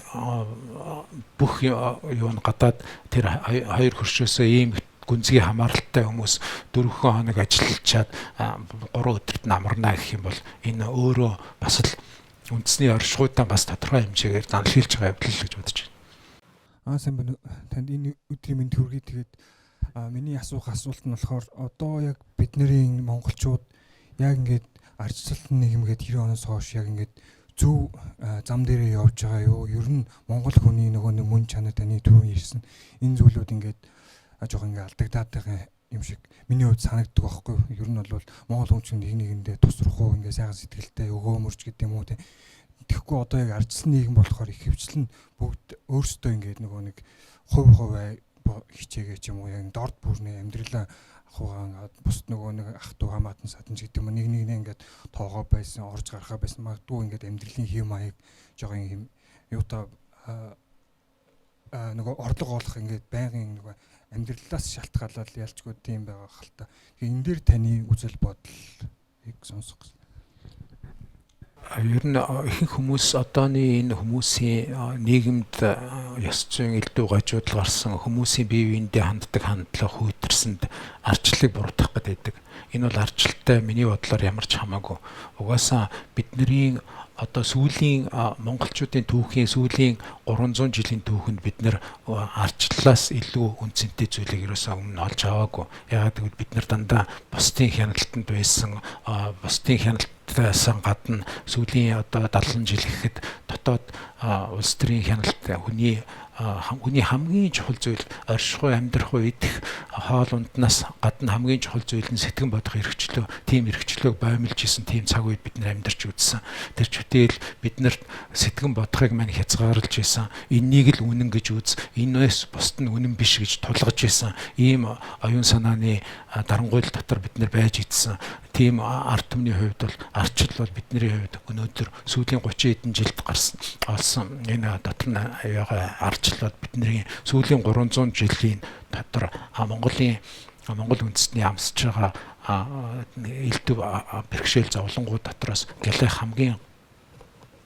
бүх юу н гадаад тэр 2 хөршөөсөө ийм гүнзгий хамааралтай хүмүүс 4 хоног ажиллачаад 3 өдөрт намарна гэх юм бол энэ өөрөө бас л үндэсний оршихуйдаа бас тодорхой хэмжээгээр занлуулж байгаа явдал гэж бодож байна. Сайн байна. Танд энэ өдрийн мэнд хүргэе. Тэгээд миний асуулт нь болохоор одоо яг бидний монголчууд яг ингээд ардчилсан нийгэмгээд 90 оноос хойш яг ингээд зөв зам дээрээ явж байгаа юу? Ер нь монгол хүний нөгөө мөн чанар таны түрүүн ирсэн энэ зүйлүүд ингээд жоохон ингээд алдагдаад байгаа юм шиг миний хувьд санагддаг байхгүй. Ер нь бол монгол хүн чинь нэг нэгэндээ тусрах уу ингээд сайхан сэтгэлтэй өгөөмөрч гэдэг юм уу те. Тэгэхгүй одоо яг ардчилсан нийгэм болохоор их хвчлэн бүгд өөрсдөө ингээд нөгөө нэг хувь хичээгээ ч юм уу яг дорд бүрнээ амьдралаа ахуйгаа бус нөгөө нэг ах トゥ хамаатан садан ч гэдэг юм нэг ингээд тоогоо байсан орж гарахаа байсан магадгүй ингээд амьдралын хэм маяг жоохон юм юутай нөгөө орлого олох ингээд байнгын нөгөө амьдралаас шалтгаалаад ялчгүй тийм байгаа хальта. Тэгээ энэ дээр таны үзэл бодлыг сонсох гэсэн. Ер нь ихэнх хүмүүс одооний энэ хүмүүсийн нийгэмд ёс зүйн элдв гажуудал гарсан хүмүүсийн бие биендээ ханддаг хандлага хүйтэрсэнд ардчлалыг буруутгах гэдэг. Энэ бол ардчлалтай миний бодлоор ямар ч хамаагүй. Угаасаа бидний одоо сүүлийн монголчуудын түүхийн сүүлийн 300 жилийн түүхэнд бид нэр ардчлалаас илүү үнцэнтэй зүйлийг ерөөсөө өмнө олж аваагүй. Яагаад гэвэл бид нар дандаа бусдын хяналтанд байсан бусдын хяналтаас гадна сүүлийн одоо 70 жил гэхэд дотоод улс төрийн хяналт хүний хамгийн чухал зүйл оршихуй амьдрах үе идэх хоол унднаас гадна хамгийн чухал зүйл нь сэтгэн бодох эрхчлөө. Тийм эрхчлөөг боомлж исэн тийм цаг үед бид нар амьдарч үзсэн. Тэр чүтэл бид нар сэтгэн бодохыг мань хязгаарлаж исэн. Энийг л үнэн гэж үз. Энэс бусд нь үнэн биш гэж тулгаж исэн. Ийм оюун санааны дарангуйл дотор бид нар байж идсэн. Тийм ард түмний хувьд бол ардчил бол бидний хувьд өнөөдөр сүүлийн 30 хэдэн жилд олсон энэ дотор нь ардчлал бидний сүүлийн 300 жилийн дотор Монгол үндэстний амсж байгаа элдв бэрхшээл зовлонгууд дотроос гэлээ хамгийн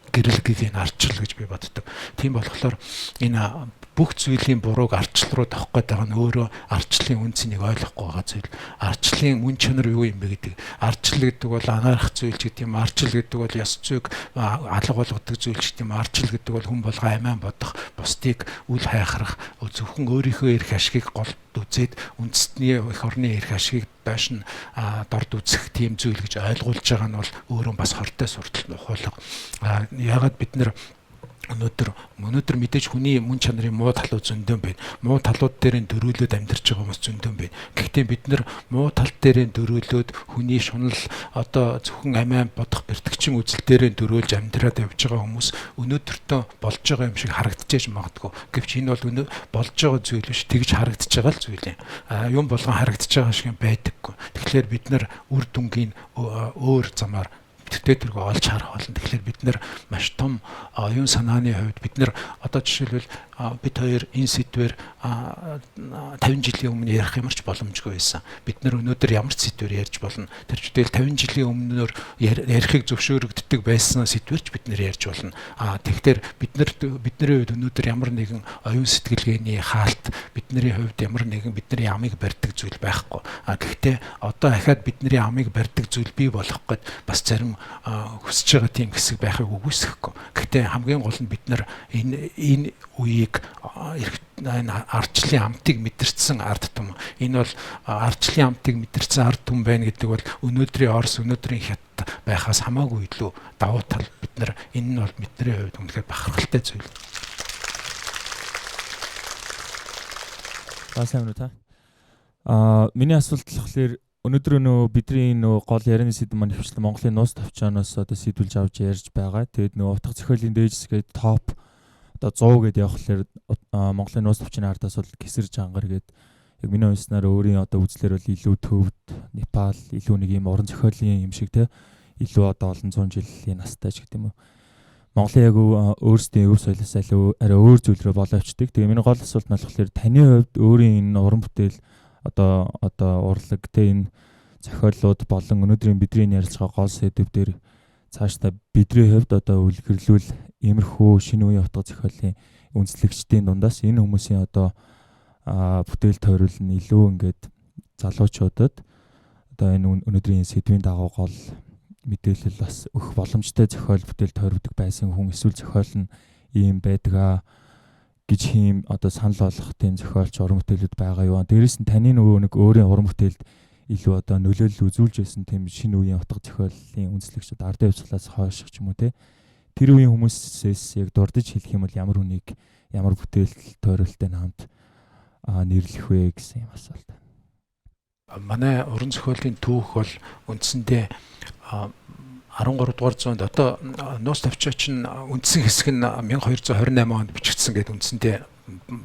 гэрэлгийг нь ардчил гэж би боддог. Тийм болохоор энэ бүх зүйлийн бурууг ардчлал руу тавих гээд байгаа нь өөрөө ардчлалын үнцнийг ойлгохгүй байгаа зүйл. Ардчлалын үн чанар юу юм бэ гэдэг. Ардчлал гэдэг бол анаарах зүйл ч гэдэг юм. Ардчлал гэдэг бол ёс зүйг алга болгодог зүйл ч гэдэг юм. Ардчлал гэдэг бол хүн болгоо амиан бодох, бусдыг үл хайхрах, зөвхөн өөрийнхөө эрх ашгийг голд үзээд үндэстний их орны эрх ашгийг доош нь дорд үзэх тийм зүйл гэж ойлгуулж байгаа нь бол өөрөө бас хортой суртал ухуулга. Яагаад бид нэр өнөөдөр мэдээж хүний мөн чанарын муу талууд зөндөн байна. Муу талууд дээрээ дөрүүлээд амьдарч байгаа хүмүүс зөндөн байна. Гэхдээ бид нар муу тал дээрээ дөрүүлээд хүний шунал одоо зөвхөн амиан бодох бэртгчин үзэл дээрээ дөрүүлж амьдраад явж байгаа хүмүүс өнөөдөртөө болж байгаа юм шиг харагдчихэж магадгүй. Гэвч энэ бол болж байгаа зүйл биш, тэгж харагдаж байгаа л зүйл юм. Юм болгон харагдаж байгаа шиг байдаггүй. Тэгэхээр бид нар үр дүнгийн өөр замаар бүтдээ тэргөө олж харах болно. Тэгэхээр бид нэр маш том оюун санааны хувьд бид нэр одоо жишээлбэл бид хоёр энэ сэдвээр 50 жилийн өмнө ярих юмарч боломжгүй байсан. Бид нэр өнөөдөр ямар ч сэдвээр ярьж болно. Тэр жишээл 50 жилийн өмнөөр ярихыг зөвшөөрөгддөг байсан сэдвэрч бид нэр ярьж болно. Тэгэхээр бидний хувьд өнөөдөр ямар нэгэн оюун сэтгэлгээний хаалт, бидний хувьд ямар нэгэн бидний амыг барьдаг зүйл байхгүй. Гэхдээ одоо ахаад бидний амыг барьдаг зүйл бий болох гээд бас зарим хүсэж байгаа тийм хэсэг байхыг үгүйсэхгүй. Гэхдээ хамгийн гол нь бид нар энэ үеийг ардчлалын амтыг мэдэрсэн ард түмэн. Энэ бол ардчлалын амтыг мэдэрсэн ард түмэн байна гэдэг бол өнөөдрийн Орос, өнөөдрийн Хятад байхаас хамаагүй илүү давуу тал бид нар энэ нь бол бидний хувьд үнэхээр бахархалтай зүйл. Сайн уу та? Миний асуулт болохоор өнөөдөр бидний гол ярианы сэдв маань хвчлэн Монголын нууц товчооноос одоо сэдвүүлж авч ярьж байгаа. Тэгээд утга зохиолын дээжсгээд топ одоо 100 гэдээ явахлаар Монголын нууц товчооны ардаас бол Гэсэр Жангар гээд яг миний унснаар өөрийн одоо үзлэр бол илүү төвд Непал илүү нэг юм уран зохиолын юм шиг те илүү одоо олон зуун жилийн настай ч гэдэг юм уу. Монголын яг өөрсдийн өв соёлоос арай өөр зүйл рүү боловчдөг. Тэгээ миний гол асуулт нь болохоор таны хувьд өөрийн энэ уран бүтээл одоо урлаг те энэ зохиолууд болон өнөөдрийн бидний ярилцгаа гол сэдв дээр цаашдаа бидний хувьд одоо үлгэрлүүл иймэрхүү шинэ үеийн утга зохиолын үндэслэгчдийн дундаас энэ хүмүүсийн одоо бүтээл тойрол нь илүү ингээд залуучуудад одоо энэ өнөөдрийн сэдвийн дагуу гол мэдээлэл бас өгөх боломжтой зохиол бүтээл тойрогддог байсан хүн эсвэл зохиол нь ийм байдаг гэж хийм одоо санал болгох тийм зохиолч уран бүтээлүүд байгаа юу. Дээрээс нь таны нөгөө нэг өөрийн уран бүтээлд илүү одоо нөлөөлөл үзүүлж байсан тийм шинэ үеийн утга зохиолын үндэслэгчд ардын хувьслаас хойш ч юм уу те. Тэр үеийн хүмүүсээс яг дурдж хэлэх юм бол ямар хүнийг ямар бүтээл тойролтой хамт нэрлэх вэ гэсэн юм асуулт. Манай уран зохиолын түүх бол үндсэндээ 13 дугаар зуунд одоо нууц товчооч нь үндсэн хэсэг нь 1228 онд бичигдсэн гэдэг үндсэндээ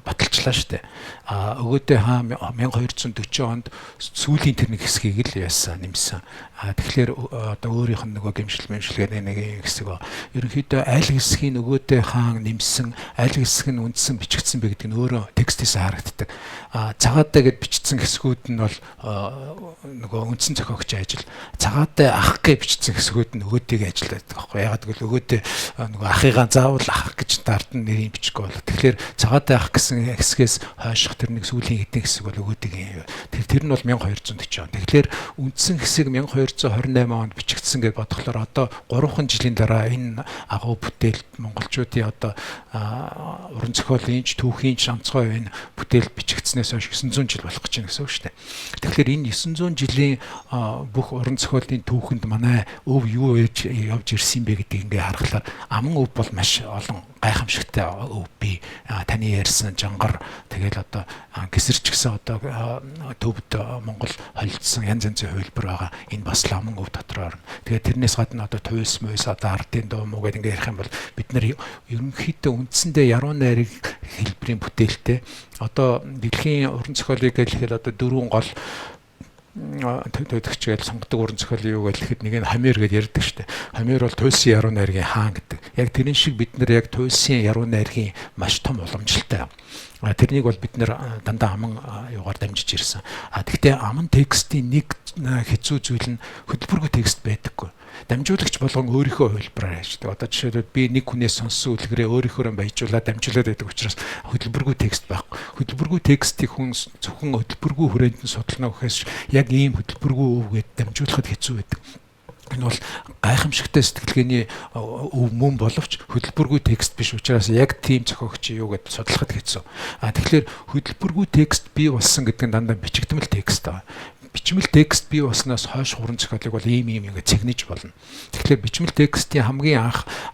баталчлаа штэ. Өгөөдөө хаа 1240 онд сүүлийн тэр нэг хэсгийг л яасан нэмсэн. Тэгэхээр одоо өөрийнх нь нөгөө гэмшилгээ нэг хэсэг ба. Ерөнхийдөө аль хэсгийг нөгөөдөө хаан нэмсэн, аль хэсэг нь үндсэн бичигдсэн бэ гэдэг нь өөрөө текстээс харагддаг. Цагаатай гэд бичсэн хэсгүүд нь бол нөгөө үндсэн зохиогч ажил. Цагаатай ах гэж бичсэн хэсгүүд нь нөгөөдийг ажилладаг байхгүй. Ягаад гэвэл нөгөөдөө нөгөө ахыгаа заавал ах гэж дардан нэрийг бичихгүй бол. Тэгэхээр цагаатай ах гэсэн хэсгээс хойших тэр нэг сүүлийн хэдэн хэсэг бол өгөөдөг юм. Тэр нь бол 1240 он. Тэгэхээр үндсэн хэсэг 1228 онд бичигдсэн гэж бодглохоор одоо 3 жилийн дараа энэ агуу бүтээлд монголчуудын одоо уран зохиолын түүхийн онцгой энэ бүтээл бичигдснээс хойш 900 жил болох гэж байна гэсэн үг шүү дээ. Тэгэхээр энэ 900 жилийн бүх уран зохиолын түүхэнд манай өв юу явж ирсэн бэ гэдгийг ингээ харахаар аман өв бол маш олон гайхамшигтай өв бий. Таны ярьсан Жангар тэгэл одоо Гэсэрч гэсэн одоо төвд Монгол холилдсон янз янзын хувилбар байгаа. Энэ бас аман өв дотор орно. Тэгээд тэрнээс гадна одоо туйс мөс одоо ардын дуу муу гэдэг ингээ ярих юм бол бид нар ерөнхийдөө үндсэндээ яруу найраг хэлбэрийн бүтээлтэй одоо дэлхийн уран зохиолыг гэхээр одоо дөрвөн гол төдөгчгээл сонгодог уран зохиол юу гэхэд нэг нь Хамер гэж ярьдаг штэ. Хамер бол туйсын яруу найргийн хаан гэдэг. Яг тэрэн шиг бид нар яг туйсын яруу найргийн маш том уламжлалтай. Тэрнийг бол бид нэр дандаа аман юугаар дамжиж ирсэн. Гэхдээ аман текстийн нэг хэцүү зүйл нь хөтөлбөргүй текст байдаггүй. Дамжуулагч болгон өөрийнхөө хувилбараар ажилладаг. Одоо жишээлбэл би нэг хүнээс сонссон үлгэрээ өөрийнхөө баяжуулаад дамжуулаад байдаг учраас хөтөлбөргүй текст байхгүй. Хөтөлбөргүй текстийг хүн зөвхөн хөтөлбөргүй хүрээнд нь судална гэхээс яг ийм хөтөлбөргүй өвгээд дамжуулахад хэцүү байдаг. Энэ бол гайхамшигтай сэтгэлгээний өв мөн боловч хөтөлбөргүй текст биш учраас яг тийм зохиогч юу гэдээ судлахад хэцүү. Тэгэхээр хөтөлбөргүй текст бий болсон гэдэг нь дандаа бичигдмэл текст аа. Бичмэл текст бий болсноос хойш хуран зохиолыг бол ийм ингэ цэгнэж болно. Тэгэхээр бичмэл текстийн хамгийн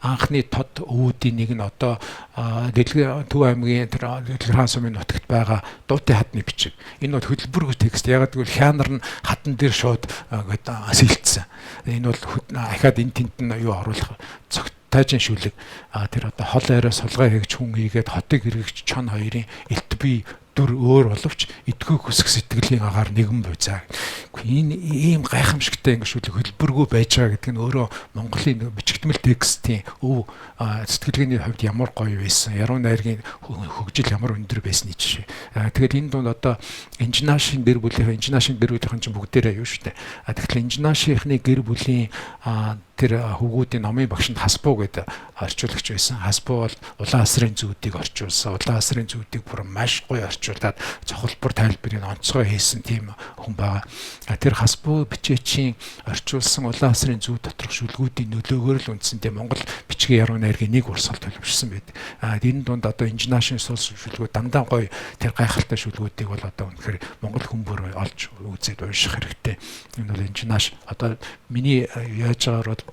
анхны тод өвүүдийн нэг нь одоо Төв аймгийн тэр Дэлгэрхан сумын нутагт байгаа дуутын хадны бичиг. Энэ бол хөтөлбөргүй текст. Ягаад гэвэл хянар нь хатан дээр шууд гэдэг сэлтсэн. Энэ бол ахаад энэ тент нь юу оруулах таажин шүлэг тэр одоо хол арай сулгай хийж хүн хийгээд хотыг хэрэгж чон хоёрын элт бий дүр өөр боловч эдгөө хүсэх сэтгэлийн агаар нэгэн буй заа. энэ ийм гайхамшигтай ингэ шүлэг хөтөлбөргүй байж байгаа гэдэг нь өөрөө Монголын бичигдмэл текстийн өв сэтгэлгээний хувьд ямар гоё байсан, яруу найргийн хөгжил ямар өндөр байсны жишээ. Тэгэхээр энэ дунд одоо инженашийн гэр бүлийн чинь бүгдээрээ юу шүү дээ. Тэгэхээр инженашийнхны гэр бүлийн тэр хөвгүүдийн номын багшинд Хасбуу гэдэг орчуулагч байсан. Хасбуу бол улаан асрын зүүдийг орчуулсан. Улаан асрын зүүдийг бүр маш гоё орчуулад цохолбор тайлбарыг онцгой хийсэн тийм хүн байгаа. Тэр Хасбуу бичээчийн орчуулсан улаан асрын зүүд доторх шүлгүүдийн нөлөөгөөр л үндсэндээ Монгол бичгийн яруу найргийн нэг урсгал төлөвшсөн байдаг. Энэ дунд одоо инженашийн сулс шүлгүүд дандаа гоё тэр гайхалтай шүлгүүдийг бол одоо үнэхээр Монгол хүмүүр олж үзээд унших хэрэгтэй. Энэ бол инженаш одоо миний яаж байгаагаар бол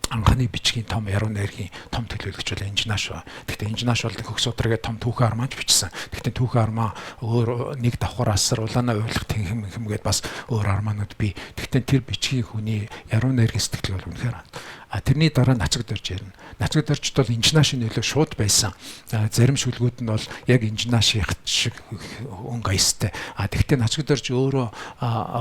анхны бичгийн том яруу найргийн том төлөөлөгч бол инженаш ба. Гэхдээ инженаш бол хөгс ударгээд том түүхэн армаач бичсэн. Гэхдээ түүхэн армаа өөр нэг давхар асар улаанаа уйлах хэмгээд бас өөр армаанууд бий. Гэхдээ тэр бичгийн хүний яруу найргийн сэтгэл бол үнэхээр тэрний дараа нацагдорж ярина. Нацагдорчд бол инженашийн нөлөө шууд байсан. Зарим шүлгүүд нь бол яг инженашийн шиг өнгө аястай. Тэгэхдээ нацагдорч өөрөө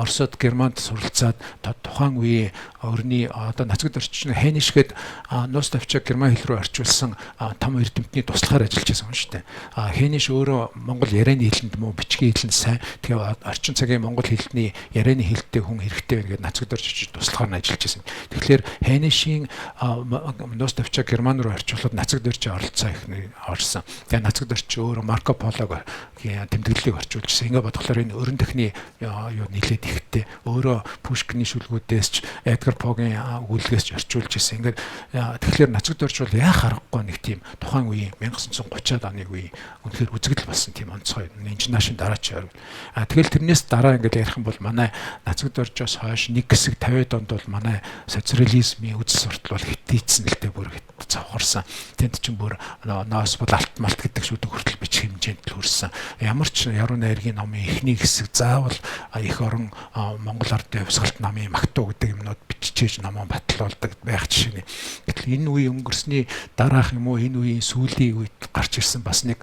Оросод, Германд суралцаад тухайн үеийн өрний одоо нацагдорч нь Хэнишгэд нуус тавчаа герман хэл рүү орчуулсан том эрдэмтний туслахаар ажиллаж байсан юм шүү дээ. Хэниш өөрөө Монгол ярианы хэлэнд муу бичгийн хэлэнд сайн. Тэгээ орчин цагийн Монгол хэлний ярианы хэлтэй хүн хэрэгтэй байна гэдээ нацагдорч туслахаар нь ажиллаж байсан. Тэгэхээр Хэнишийн нуус тавчаа герман руу орчуулахад нацагдорч оролцоо их орсон. Тэгээ нацагдорч өөрөө Марко Полог тэмдэглэлийг орчуулжсэн. Ингээ бодглохоор энэ өрн төхний юу нилээд ихтэй. Өөрөө Пушкиний шүлгүүдээс ч Эдгар Погийн үлгээс ч орчуулж ирсэн. Ингээд тэгэхээр нацагдорч бол яах аргагүй нэг тийм тухайн үеийн 1930-аад оны үеийн үнэхээр үзэгдэл болсон тийм онцгой инженашийн дараач байв. Тэгэл тэрнээс дараа ингээд ярих юм бол манай нацагдорчоос хойш нэг хэсэг 50-аад онд бол манай социализмын үзэл суртал бол хитийцсэн л дээ бүр завхарсан. Тэнд чинь бүр ноос бол алт малт гэдэг шүдэг хүртэл бичих хэмжээнд л хүрсэн. Ямар ч яруу найргийн номын эхний хэсэг заавал их орон Монгол ардын хувьсгалт намын магтуу гэдэг юмнууд бичиж номон батлуулдаг байх жишээ. Гэтэл энэ үе өнгөрсний дараах юм уу энэ үеийн сүүлийн үед гарч ирсэн бас нэг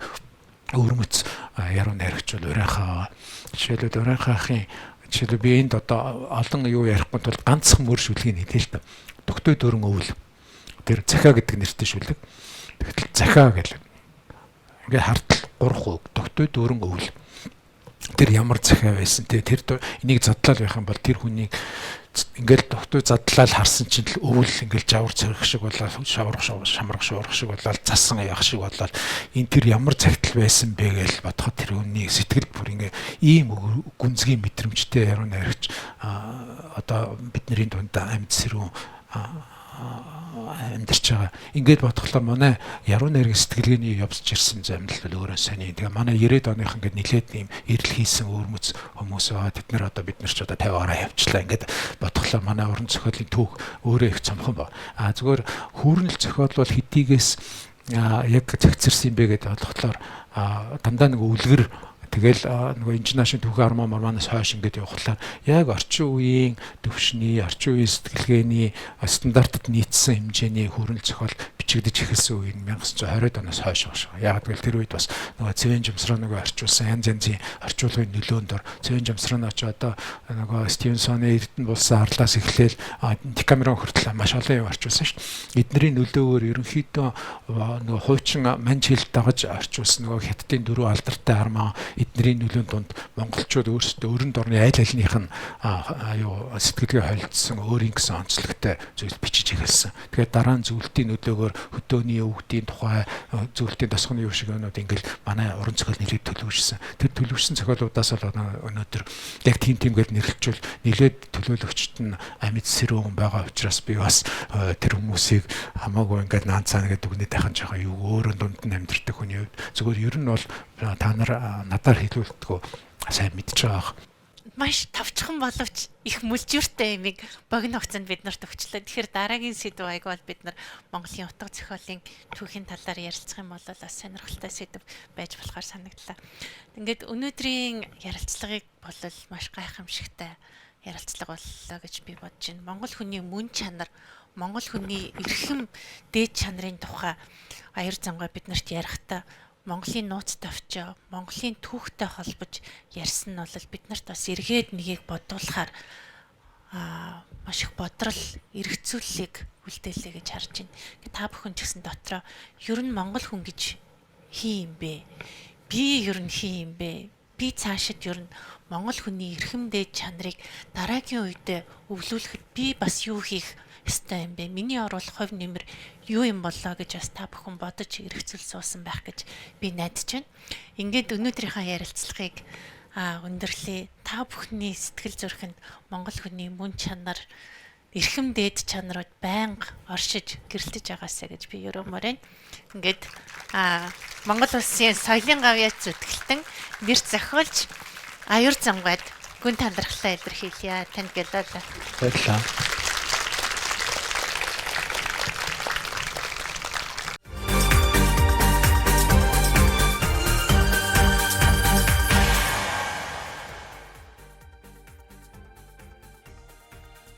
өвөрмөц яруу найрагч бол Урайхаа. Жишээлбэл Урайхаахын жишээлбэл би энд одоо олон юу ярихгүй тул ганцхан мөр шүлгийг хэлээ л да. Доктой дөрөн өвөл. Тэр захаа гэдэг нэртэй шүлэг. Тэгтэл захаа гэл. Ингээ хартал 3 хувь доктой дөрөн өвөл. Тэр ямар захаа байсан те тэр энийг задлал байх юм бол тэр хүнийг ингээл доктой задлал харсан чинь л өвөл ингээл жавар цорих шиг болоод шамрах шиг болоод засан явах шиг болоод энэ тэр ямар цагтл байсан бэ гэж бодоход тэр хүний сэтгэл бүр ингээ ийм гүнзгий мэдрэмжтэй яруу найрагч одоо бидний дунд амьд сэрүүн амьдарч байгаа. Ингээд бодглохлоор манай яруу найргийн сэтгэлгээний явж ирсэн замнал бол өөрөө сони. Тэгээ манай 90-ад оных ингээд нилээд ийм ирэл хийсэн өөрмөц хүмүүс байгаа. Тэд нар одоо бид нар ч одоо 50 ороо явчлаа. Ингээд бодглохлоор манай уран зохиолын түүх өөрөө их цомхон ба. Зүгээр хүүрнэл зохиол бол хэдийгээс яг цагцэрсэн юм бэ гэдээ бодлохлоор дандаа нэг үлгэр тэгэл нөгөө инженашийн түүхэн армаа марманаас хойш ингээд явхлаар яг орчин үеийн төвшний, орчин үеийн сэтгэлгээний стандартад нийцсэн хэмжээний хөрөнгө зохиол бичигдэж эхэлсэн үе нь 1920-ад оноос хойш байна. Яг гэвэл тэр үед бас нөгөө цэвэн жамсраа нөгөө орчуулсан янз янзын орчуулгын нөлөөнд ор цэвэн жамсраа ч одоо нөгөө Стивенсоны Эрдэнэ булсан арлаас эхлээл Декамерон хүртэл маш олон юм орчуулсан шүү дээ. Эднэрийн нөлөөгөөр ерөнхийдөө нөгөө хуучин манж хэл дагаж орчуулсан нөгөө хятадын 4 алдартай армаа эднэрийн нөлөөнд донд монголчууд өөрсдөө өрөнд орны айл алных нь сэтгэлгээ холилдсон өөрийн гэсэн онцлогтой зүйл бичиж эхэлсэн. Тэгэхээр дараа нь зөвлөлтийн нөлөөгөөр хөдөөний өвгдийн тухай зөвлөлтийн тосгоны юу шиг өнөд ингээл манай уран зохиол нэлээд төлөвшсөн. Тэр төлөвшсөн зохиолуудаас бол өнөөдөр яг тийм гээд нэрлэлжүүл нэлээд төлөөлөгчд нь амьд сэрүүн байгаа учраас би бас тэр хүмүүсийг хамаагүй ингээд наанцаана гэдэг үгнээ тахын жахаа юу өөрөө дунд нь амьдэрдэг хүний хувьд зүгээр ер нь бол та нар надаар хэлүүлдэггүй сайн мэдж байгаа. Маш тавчхан боловч их мүлжүүртэй юмыг богино хугацаанд бид нарт өгчлөө. Тэгэхээр дараагийн сэдв аяг бол бид нар Монголын утга зохиолын түүхийн талаар ярилцах юм бол бас сонирхолтой сэдв байж болохоор санагдлаа. Ингээд өнөөдрийн ярилцлагыг бол маш гайхамшигтай ярилцлага боллоо гэж би бодож байна. Монгол хүний мөн чанар, Монгол хүний эрхэм дээд чанарын тухай аяр замгаа бид нарт ярихдаа Монголын нууц тавчаа, Монголын түүхтэй холбож ярьсан нь бол бид нарт бас эргээд нэгийг бодуулахаар маш их бодрол эргцүүллийг үлдээлээ гэж харж байна. Та бүхэн ч гэсэн дотроо ер нь монгол хүн гэж хий юм бэ? Би ер нь хий юм бэ? Би цаашид ер нь монгол хүний эрхэм дээд чанарыг дараагийн үедээ өвлүүлэхэд би бас юу хийх ёстой юм бэ? Миний оруулах хувь нэмэр юу юм болоо гэж бас та бүхэн бодож эргцүүл суусан байх гэж би найдаж байна. Ингээд өнөөдрийнхөө ярилцлагыг өндөрлөе. Та бүхний сэтгэл зүрхэнд монгол хүний мөн чанар, эрхэм дээд чанарууд байнга оршиж гэрэлтэж байгаасаа гэж би өрөмөр байна. Ингээд Монгол улсын соёлын гавьяа зүтгэлтэн нэр зохиолч Аюур Замгаад гүн талархлаа илэрхийлье. Танд гэлээ. Баярлалаа.